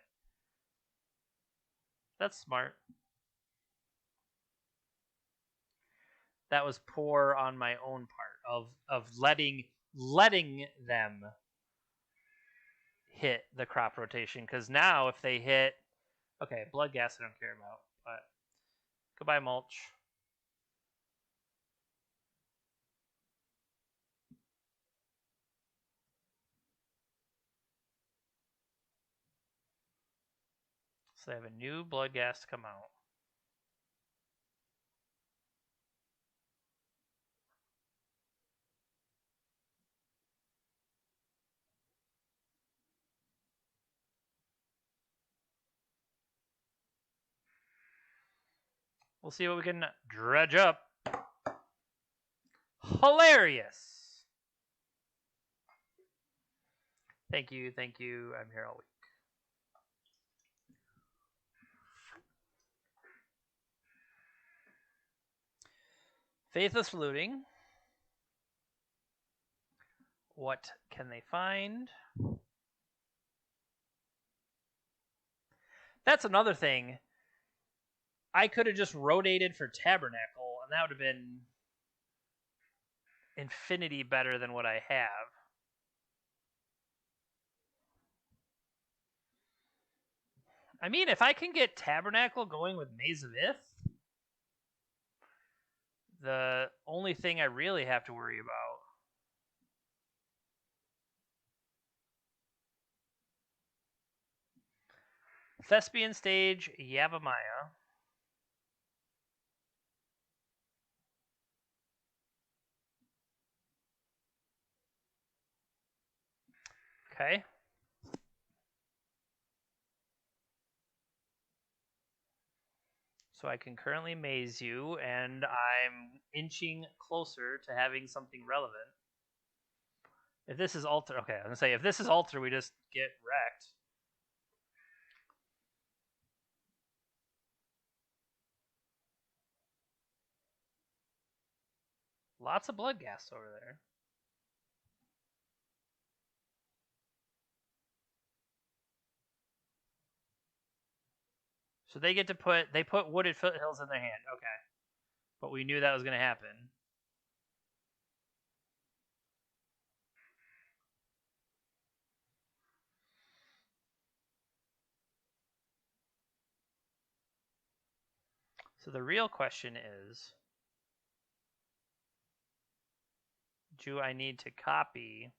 That's smart. That was poor on my own part of letting them. hit the crop rotation, because now if they hit, okay, blood gas I don't care about, but goodbye mulch. So they have a new blood gas to come out. We'll see what we can dredge up. Hilarious. Thank you, thank you. I'm here all week. Faithless looting. What can they find? That's another thing. I could have just rotated for Tabernacle, and that would have been infinity better than what I have. I mean, if I can get Tabernacle going with Maze of Ith, the only thing I really have to worry about. Thespian Stage, Yavimaya. Okay. So I can currently maze you, and I'm inching closer to having something relevant. If this is alter, okay, I'm gonna say if this is alter, we just get wrecked. Lots of blood gas over there. So they get to put Wooded Foothills in their hand. Okay. But we knew that was going to happen. So the real question is, do I need to copy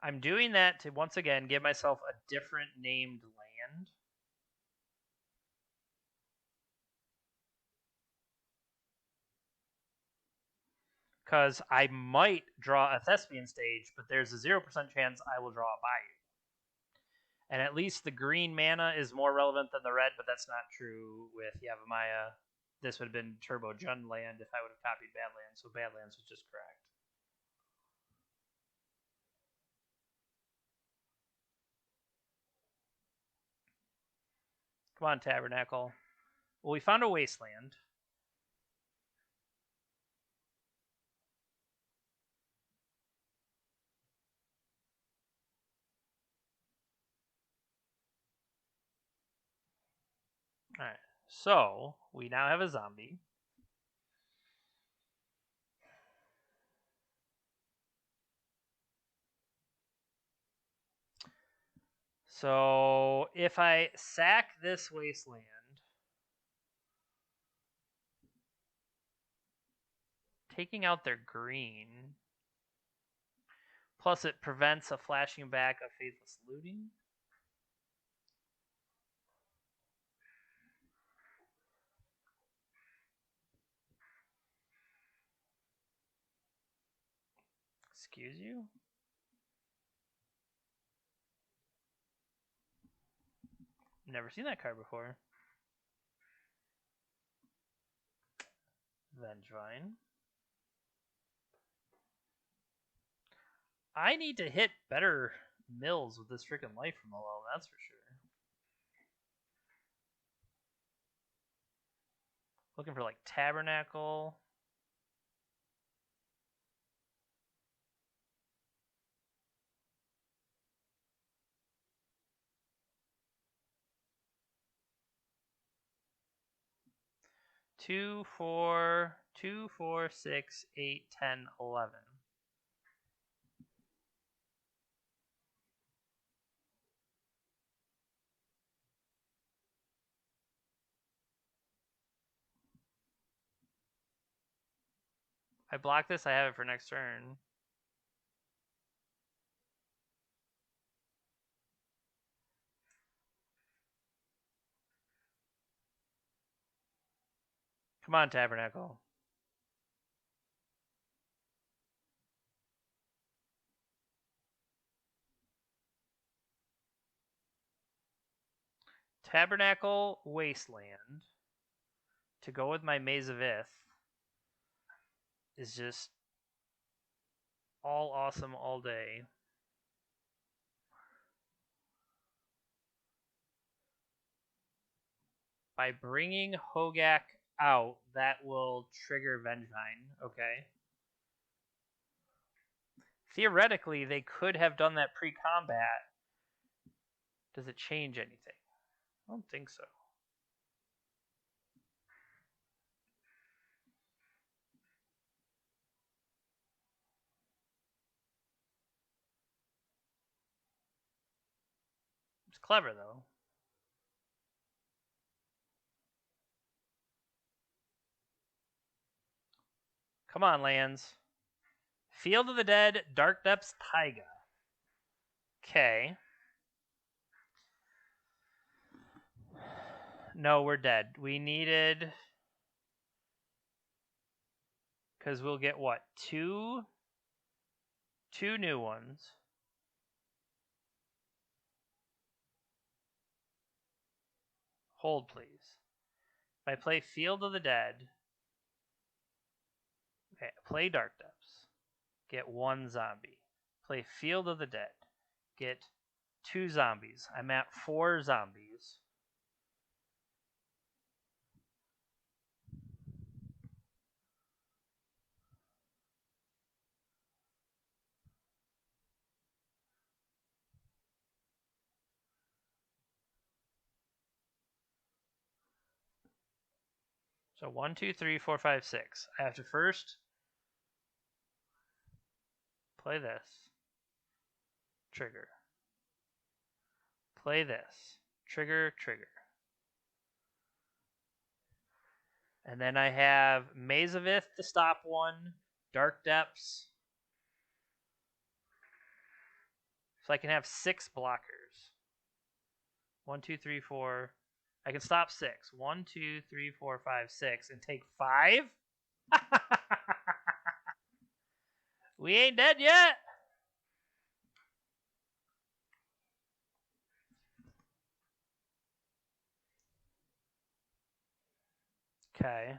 I'm doing that to, once again, give myself a different named land. Because I might draw a Thespian Stage, but there's a 0% chance I will draw a Bayou. And at least the green mana is more relevant than the red, but that's not true with Yavimaya. This would have been Turbo Jund land if I would have copied Badlands, so Badlands was just correct. Come on, Tabernacle. Well, we found a wasteland. Alright, so we now have a zombie. So if I sack this wasteland, taking out their green, plus it prevents a flashing back of Faithless Looting. Excuse you? Never seen that card before. Vengevine. I need to hit better mills with this freaking life from below, that's for sure. Looking for like Tabernacle. 2, 4, 2, 4, 6, 8, 10, 11. I block this, I have it for next turn. Come on, Tabernacle. Tabernacle Wasteland to go with my Maze of Ith is just all awesome all day. By bringing Hogaak out, that will trigger Vengevine. Okay. Theoretically, they could have done that pre-combat. Does it change anything? I don't think so. It's clever, though. Come on, lands. Field of the Dead, Dark Depths, Taiga. Okay. No, we're dead. We needed... Because we'll get, what, two new ones. Hold, please. If I play Field of the Dead... Okay, play Dark Depths. Get one zombie. Play Field of the Dead. Get 2 zombies. I'm at 4 zombies. So 1, 2, 3, 4, 5, 6. I have to first play this. Trigger. Play this. Trigger, trigger. And then I have Maze of Ith to stop one. Dark Depths. So I can have 6 blockers. 1, 2, 3, 4. I can stop 6. 1, 2, 3, 4, 5, 6. And take 5? We ain't dead yet. Okay.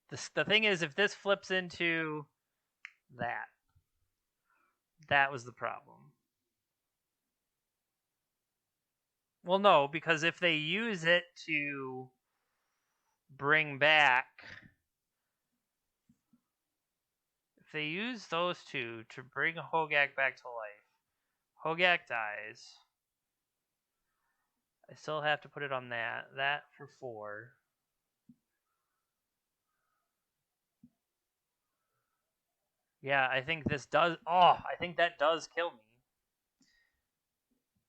The thing is, if this flips into that was the problem. Well, no, because if they use it to bring back... If they use those two to bring Hogaak back to life, Hogaak dies. I still have to put it on that. That for 4. Yeah, I think this does... Oh, I think that does kill me.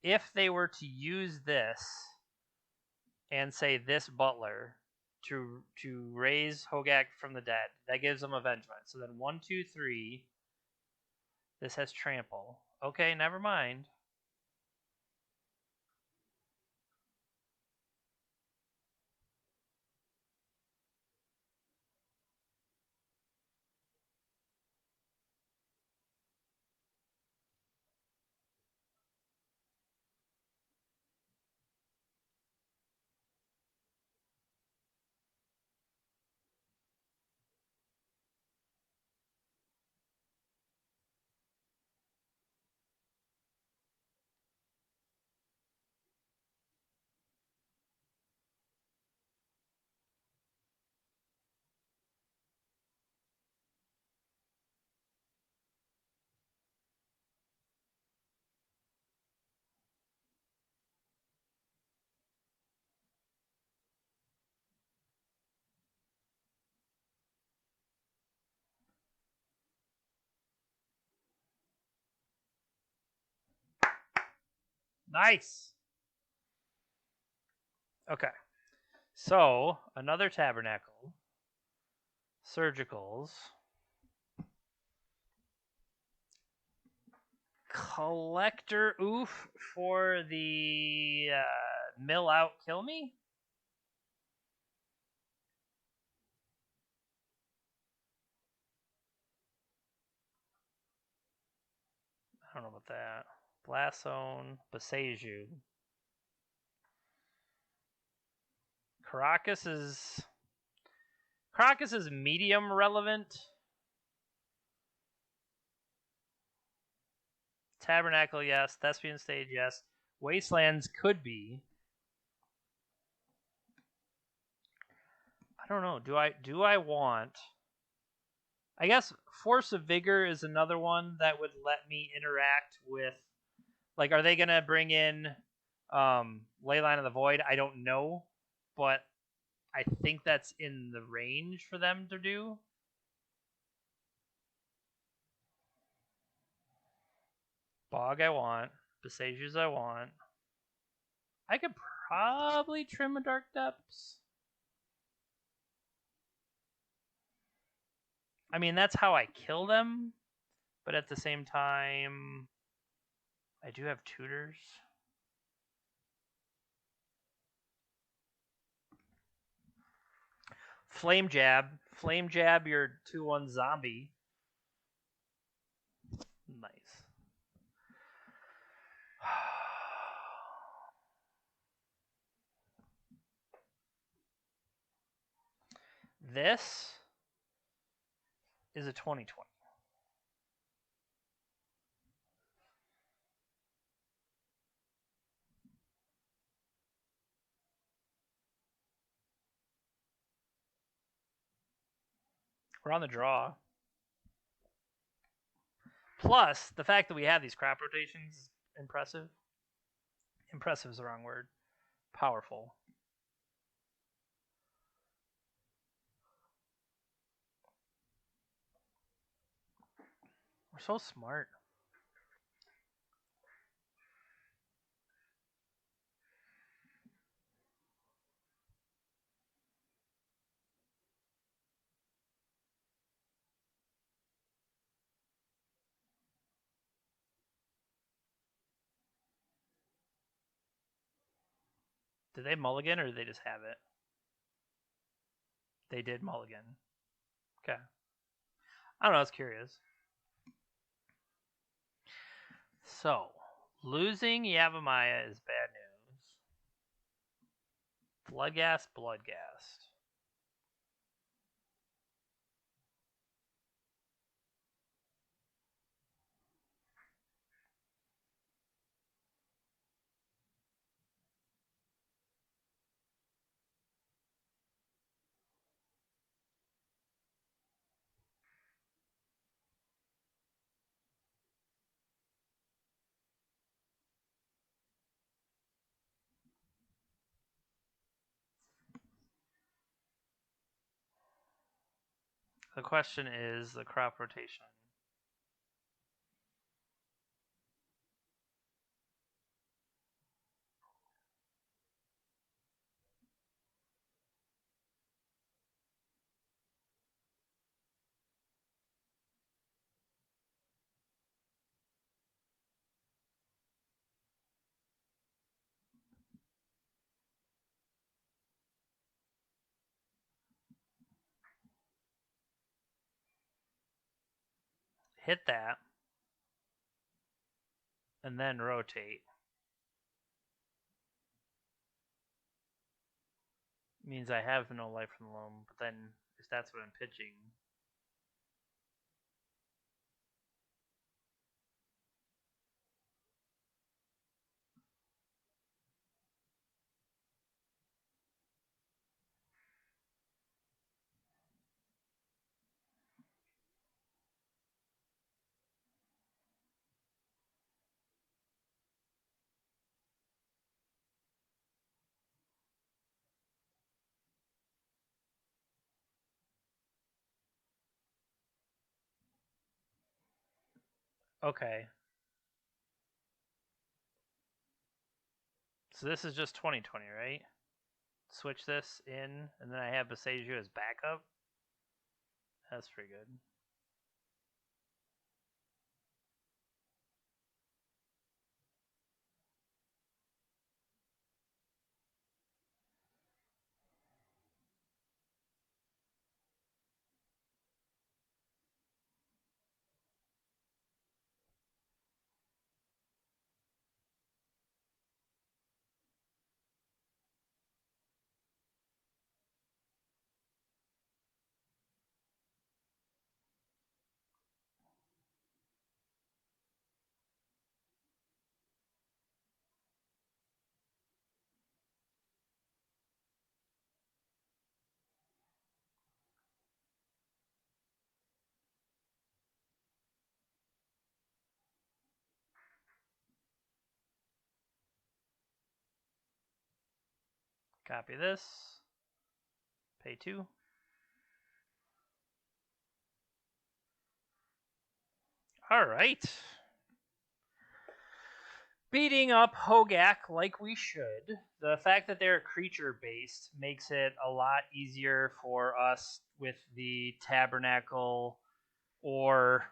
If they were to use this and say this Butler to raise Hogaak from the dead, that gives them Avengement. So then 1, 2, 3. This has Trample. Okay, never mind. Nice. Okay. So, another tabernacle. Surgicals. Collector oof for the mill out kill me? I don't know about that. Blast Zone, Beseju. Caracas is medium relevant. Tabernacle, yes. Thespian Stage, yes. Wastelands could be. I don't know. Do I want? I guess Force of Vigor is another one that would let me interact with. Like, are they gonna bring in Leyline of the Void? I don't know, but I think that's in the range for them to do. Bog I want. Besages I want. I could probably trim a Dark Depths. I mean, that's how I kill them, but at the same time, I do have tutors. Flame Jab your 2/1 zombie. Nice. This is a 2020. We're on the draw. Plus, the fact that we have these crop rotations is impressive. Impressive is the wrong word. Powerful. We're so smart. Did they mulligan or did they just have it? They did mulligan. Okay. I don't know, I was curious. So, losing Yavimaya is bad news. Bloodghast. The question is the crop rotation. Hit that. And then rotate. Means I have no life from the loam, but then if that's what I'm pitching. Okay. So this is just 2020, right? Switch this in, and then I have Boseiju as backup. That's pretty good. Copy this. Pay 2. All right. Beating up Hogaak like we should. The fact that they're creature-based makes it a lot easier for us with the Tabernacle, or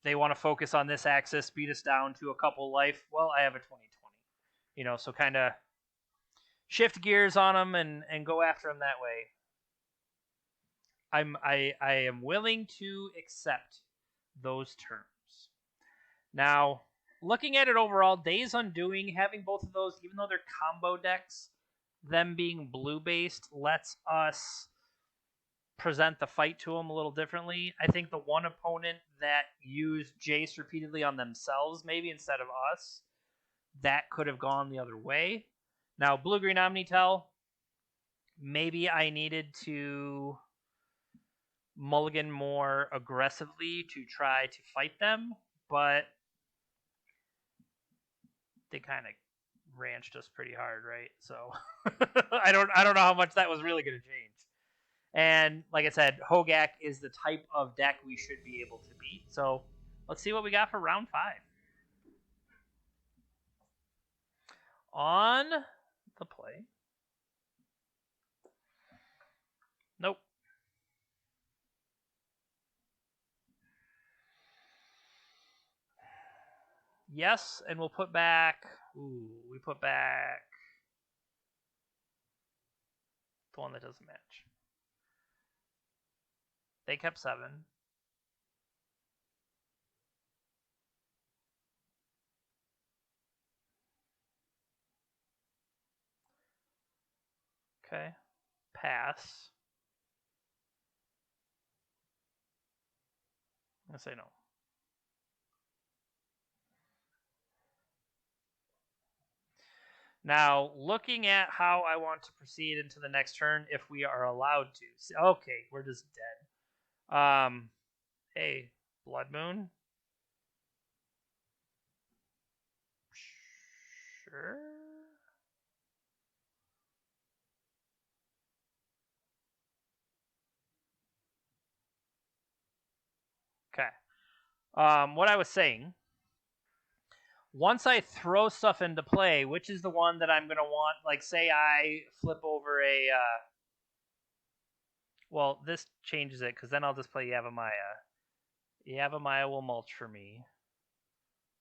they want to focus on this axis, beat us down to a couple life. Well, I have a 2020. So kind of shift gears on them and go after them that way. I am willing to accept those terms. Now, looking at it overall, Days Undoing, having both of those, even though they're combo decks, them being blue-based lets us present the fight to them a little differently. I think the one opponent that used Jace repeatedly on themselves, maybe instead of us, that could have gone the other way. Now, Blue-Green OmniTell, maybe I needed to mulligan more aggressively to try to fight them, but they kind of ranched us pretty hard, right? So I don't know how much that was really going to change. And like I said, Hogaak is the type of deck we should be able to beat. So let's see what we got for round 5. On the play. Nope. Yes, and we'll put back. We put back the one that doesn't match. They kept 7. Okay. Pass. I'm going to say no. Now, looking at how I want to proceed into the next turn, if we are allowed to. Okay, we're just dead. Hey, Blood Moon. Sure. Okay. What I was saying, once I throw stuff into play, which is the one that I'm going to want, like say I flip over a, well, this changes it, because then I'll just play Yavimaya. Yavimaya will mulch for me.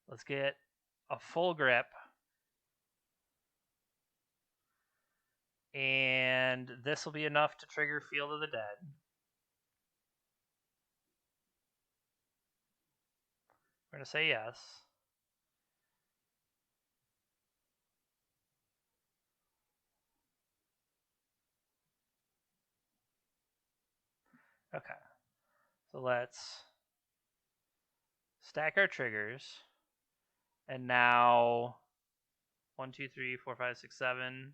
Let's get a full grip. And this will be enough to trigger Field of the Dead. We're going to say yes. Okay. So let's stack our triggers. And now 1, 2, 3, 4, 5, 6, 7.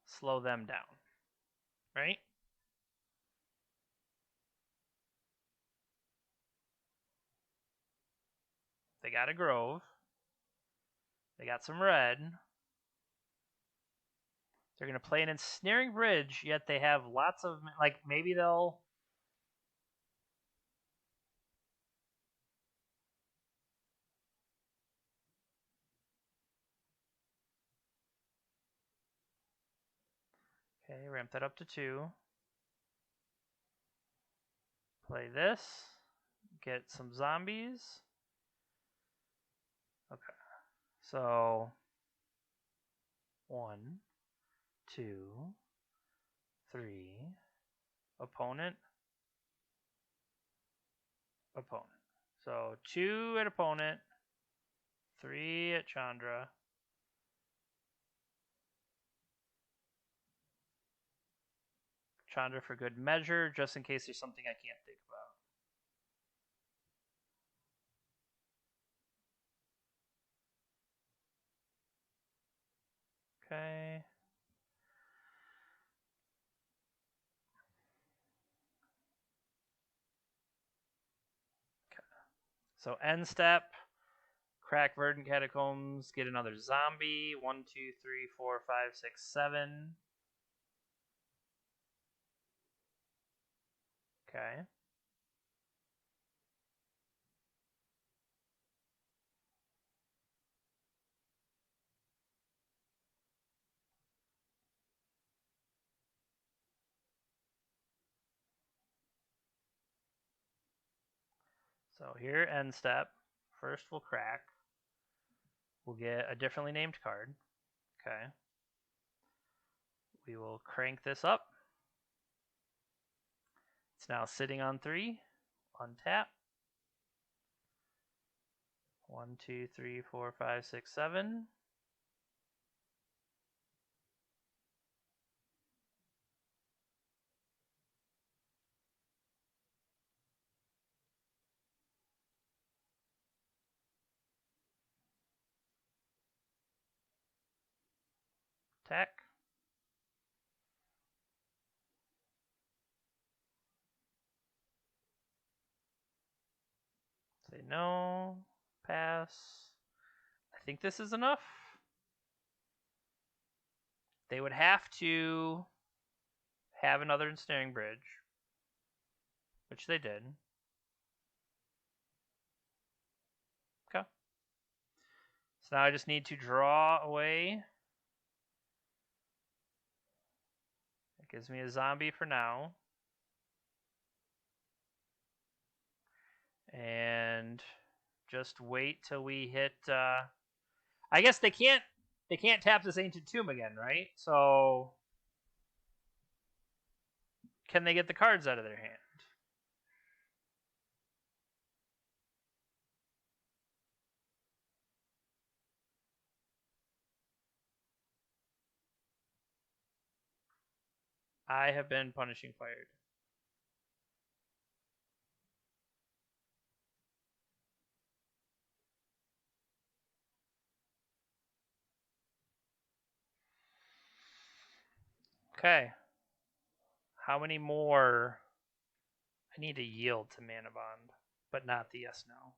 Slow them down. Right? They got a Grove. They got some red. They're going to play an Ensnaring Bridge, yet they have lots of, like, maybe they'll... Okay, ramp that up to 2. Play this. Get some zombies. Okay. So 1, 2, 3. Opponent. Opponent. So 2 at opponent. 3 at Chandra. Chandra for good measure, just in case there's something I can't think about. Okay. So end step, crack Verdant Catacombs, get another zombie. 1, 2, 3, 4, 5, 6, 7. Okay. So here, end step. First we'll crack. We'll get a differently named card. Okay. We will crank this up. It's now sitting on 3. Untap. 1, 2, 3, 4, 5, 6, 7. Attack. Say no. Pass. I think this is enough. They would have to have another ensnaring bridge, which they did. Okay. So now I just need to draw away. It gives me a zombie for now. And just wait till we hit I guess they can't tap this ancient tomb again, right? So can they get the cards out of their hand? I have been punishing fired. Okay. How many more? I need to yield to Mana Bond, but not the yes no.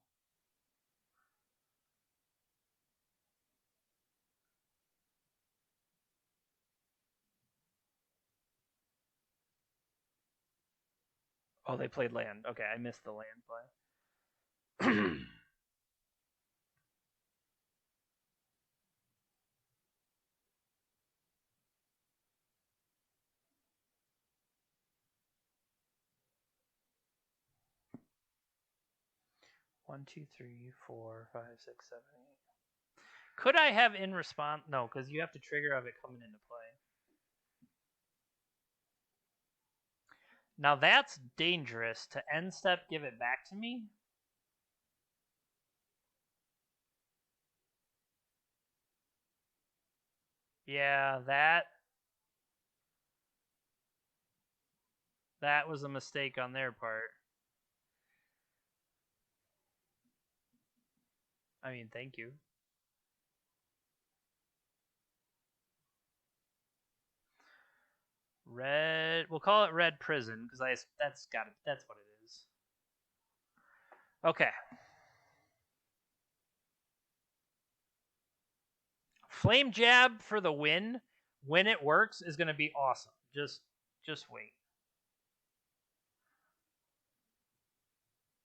Oh, they played land. Okay, I missed the land play. 1, 2, 3, 4, 5, 6, 7, 8. Could I have in response? No, because you have to trigger of it coming into play. Now that's dangerous to end step, give it back to me. Yeah, that was a mistake on their part. I mean, thank you. Red, we'll call it Red Prison because that's what it is. Okay. Flame Jab for the win when it works is going to be awesome. Just wait.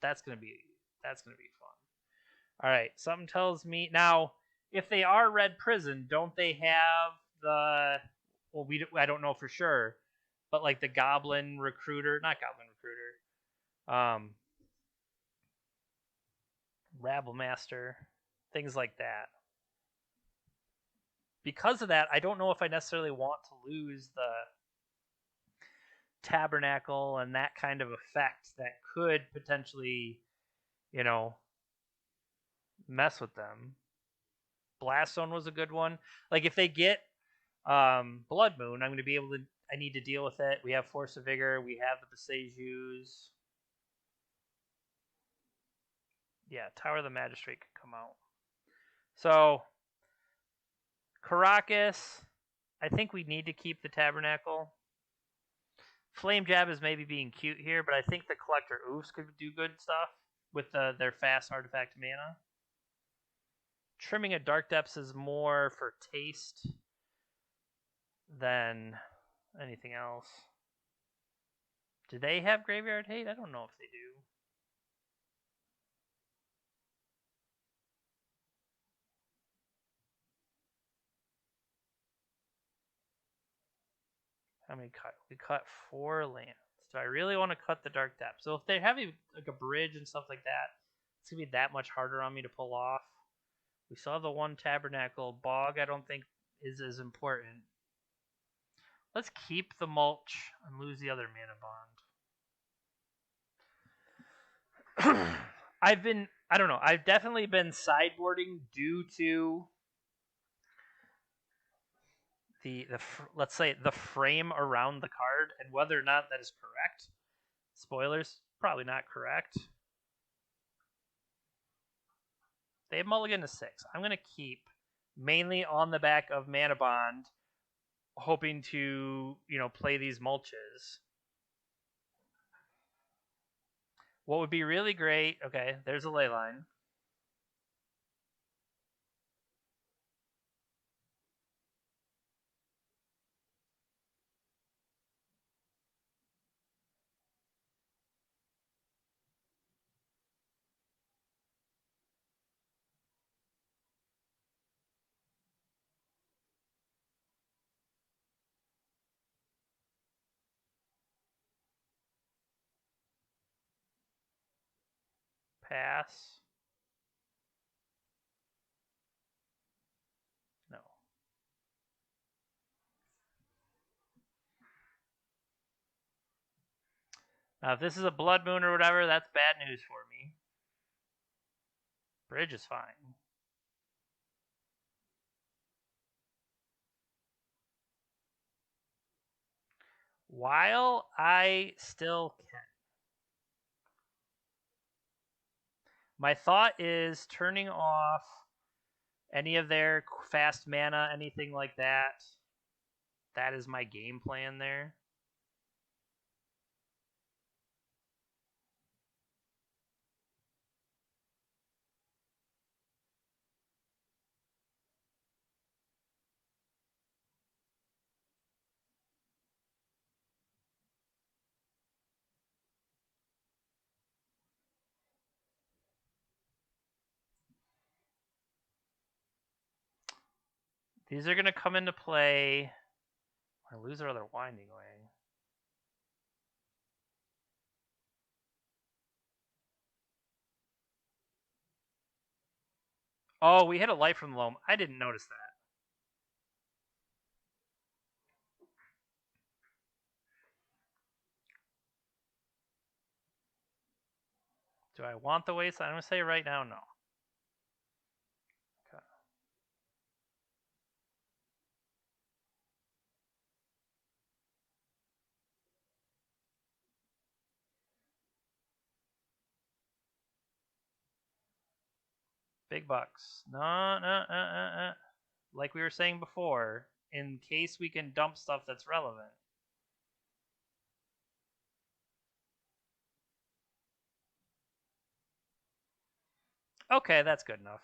That's going to be fun. All right, something tells me now if they are Red Prison, don't they have the well, I don't know for sure, but like the Goblin Recruiter, not Goblin Recruiter, Rabble Master, things like that. Because of that, I don't know if I necessarily want to lose the Tabernacle and that kind of effect that could potentially, mess with them. Blaststone was a good one. Like if they get Blood Moon, I'm going to be able to. I need to deal with it. We have Force of Vigor. We have the Besejus. Yeah, Tower of the Magistrate could come out. So Caracas, I think we need to keep the Tabernacle. Flame Jab is maybe being cute here, but I think the Collector Oofs could do good stuff with their fast artifact mana. Trimming of Dark Depths is more for taste than anything else. Do they have Graveyard Hate? I don't know if they do. How many cut? We cut 4 lands. Do I really want to cut the Dark Depths? So if they have like a bridge and stuff like that, it's going to be that much harder on me to pull off. We saw the one Tabernacle. Bog, I don't think, is as important. Let's keep the Mulch and lose the other Mana Bond. I don't know. I've definitely been sideboarding due to let's say the frame around the card, and whether or not that is correct. Spoilers, probably not correct. They have mulligan to 6. I'm going to keep mainly on the back of Mana Bond, hoping to, play these Mulches. What would be really great, okay, there's a Leyline. Pass. No. Now, if this is a Blood Moon or whatever, that's bad news for me. Bridge is fine. While I still can. My thought is turning off any of their fast mana, anything like that. That is my game plan there. These are going to come into play. I lose our other Winding Way. Oh, we hit a Light from the Loam. I didn't notice that. Do I want the Wasteland? I'm going to say right now, no. Okay. Big bucks. No. Like we were saying before, in case we can dump stuff that's relevant. Okay, that's good enough.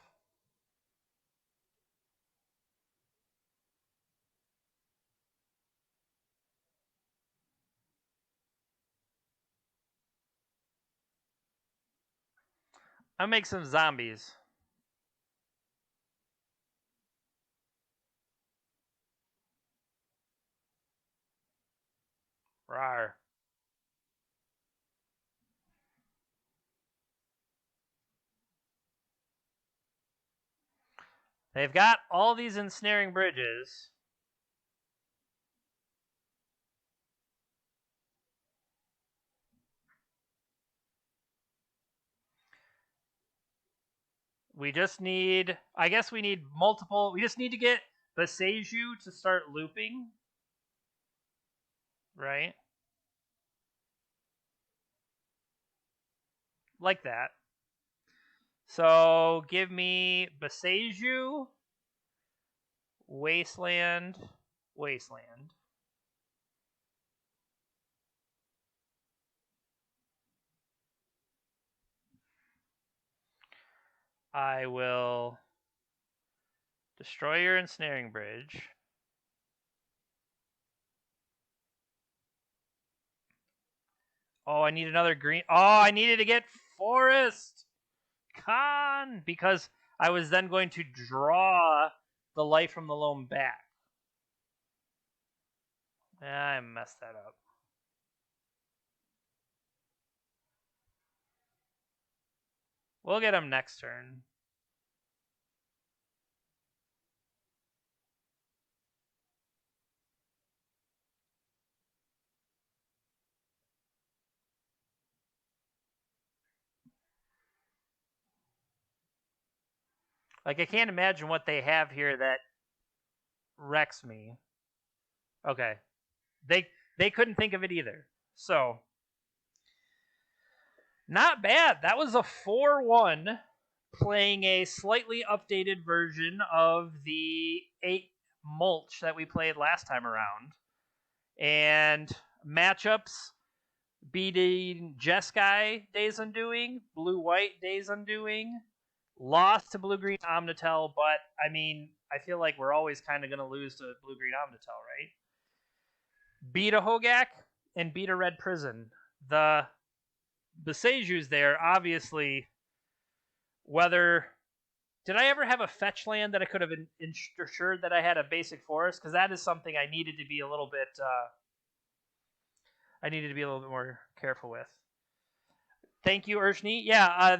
I'll make some zombies. Rawr. They've got all these ensnaring bridges. We just need, I guess we need multiple, we just need to get Beseju to start looping. Right? Like that. So give me Beseju, Wasteland, Wasteland. I will destroy your ensnaring bridge. Oh, I need another green. Oh, I needed to get Forest. Con. Because I was then going to draw the Light from the Loam back. I messed that up. We'll get him next turn. Like, I can't imagine what they have here that wrecks me. Okay. They couldn't think of it either. So, not bad. That was a 4-1 playing a slightly updated version of the 8 Mulch that we played last time around. And matchups beating Jeskai Days Undoing, Blue-White Days Undoing, lost to Blue-Green OmniTell, but, I mean, I feel like we're always kind of going to lose to Blue-Green OmniTell, right? Beat a Hogaak and beat a Red Prison. The Beseju's there, obviously, whether... Did I ever have a fetch land that I could have ensured that I had a basic forest? Because that is something I needed to be a little bit... I needed to be a little bit more careful with. Thank you, Urshni. Yeah,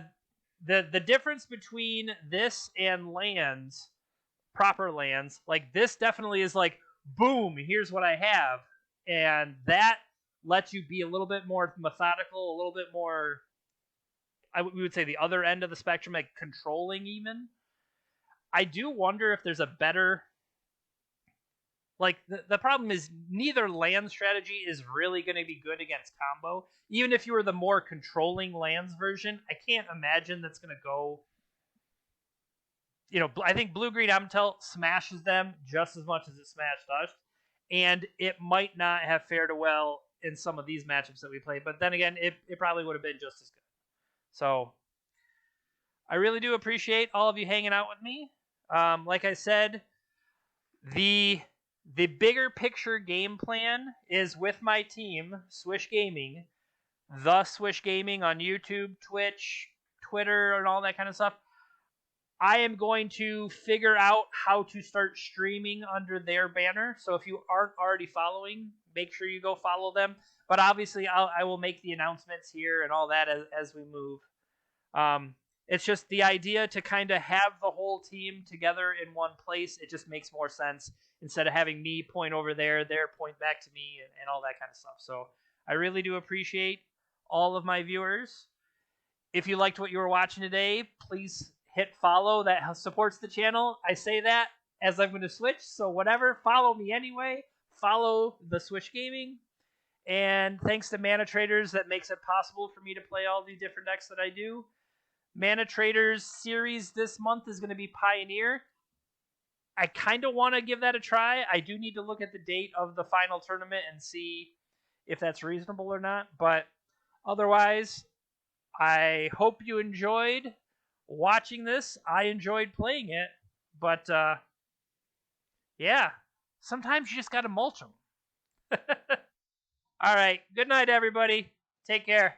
the difference between this and lands, proper lands, like this definitely is like, boom, here's what I have. And that lets you be a little bit more methodical, a little bit more, we would say the other end of the spectrum, like controlling even. I do wonder if there's a better... Like, the problem is neither land strategy is really going to be good against combo. Even if you were the more controlling lands version, I can't imagine that's going to go... You know, I think Blue-Green OmniTell smashes them just as much as it smashed us. And it might not have fared well in some of these matchups that we played. But then again, it probably would have been just as good. So, I really do appreciate all of you hanging out with me. Like I said, the bigger picture game plan is with my team, Swish Gaming, the Swish Gaming on YouTube, Twitch, Twitter, and all that kind of stuff. I am going to figure out how to start streaming under their banner. So if you aren't already following, make sure you go follow them. But obviously, I will make the announcements here and all that as we move. It's just the idea to kind of have the whole team together in one place. It just makes more sense instead of having me point over there, point back to me, and all that kind of stuff. So I really do appreciate all of my viewers. If you liked what you were watching today, please hit follow. That supports the channel. I say that as I'm going to switch, so whatever, follow me anyway. Follow the Swish Gaming. And thanks to Mana Traders, that makes it possible for me to play all the different decks that I do. Mana Traders series this month is going to be Pioneer. I kind of want to give that a try. I do need to look at the date of the final tournament and see if that's reasonable or not. But otherwise, I hope you enjoyed watching this. I enjoyed playing it. But, yeah, sometimes you just got to mulch them. All right. Good night, everybody. Take care.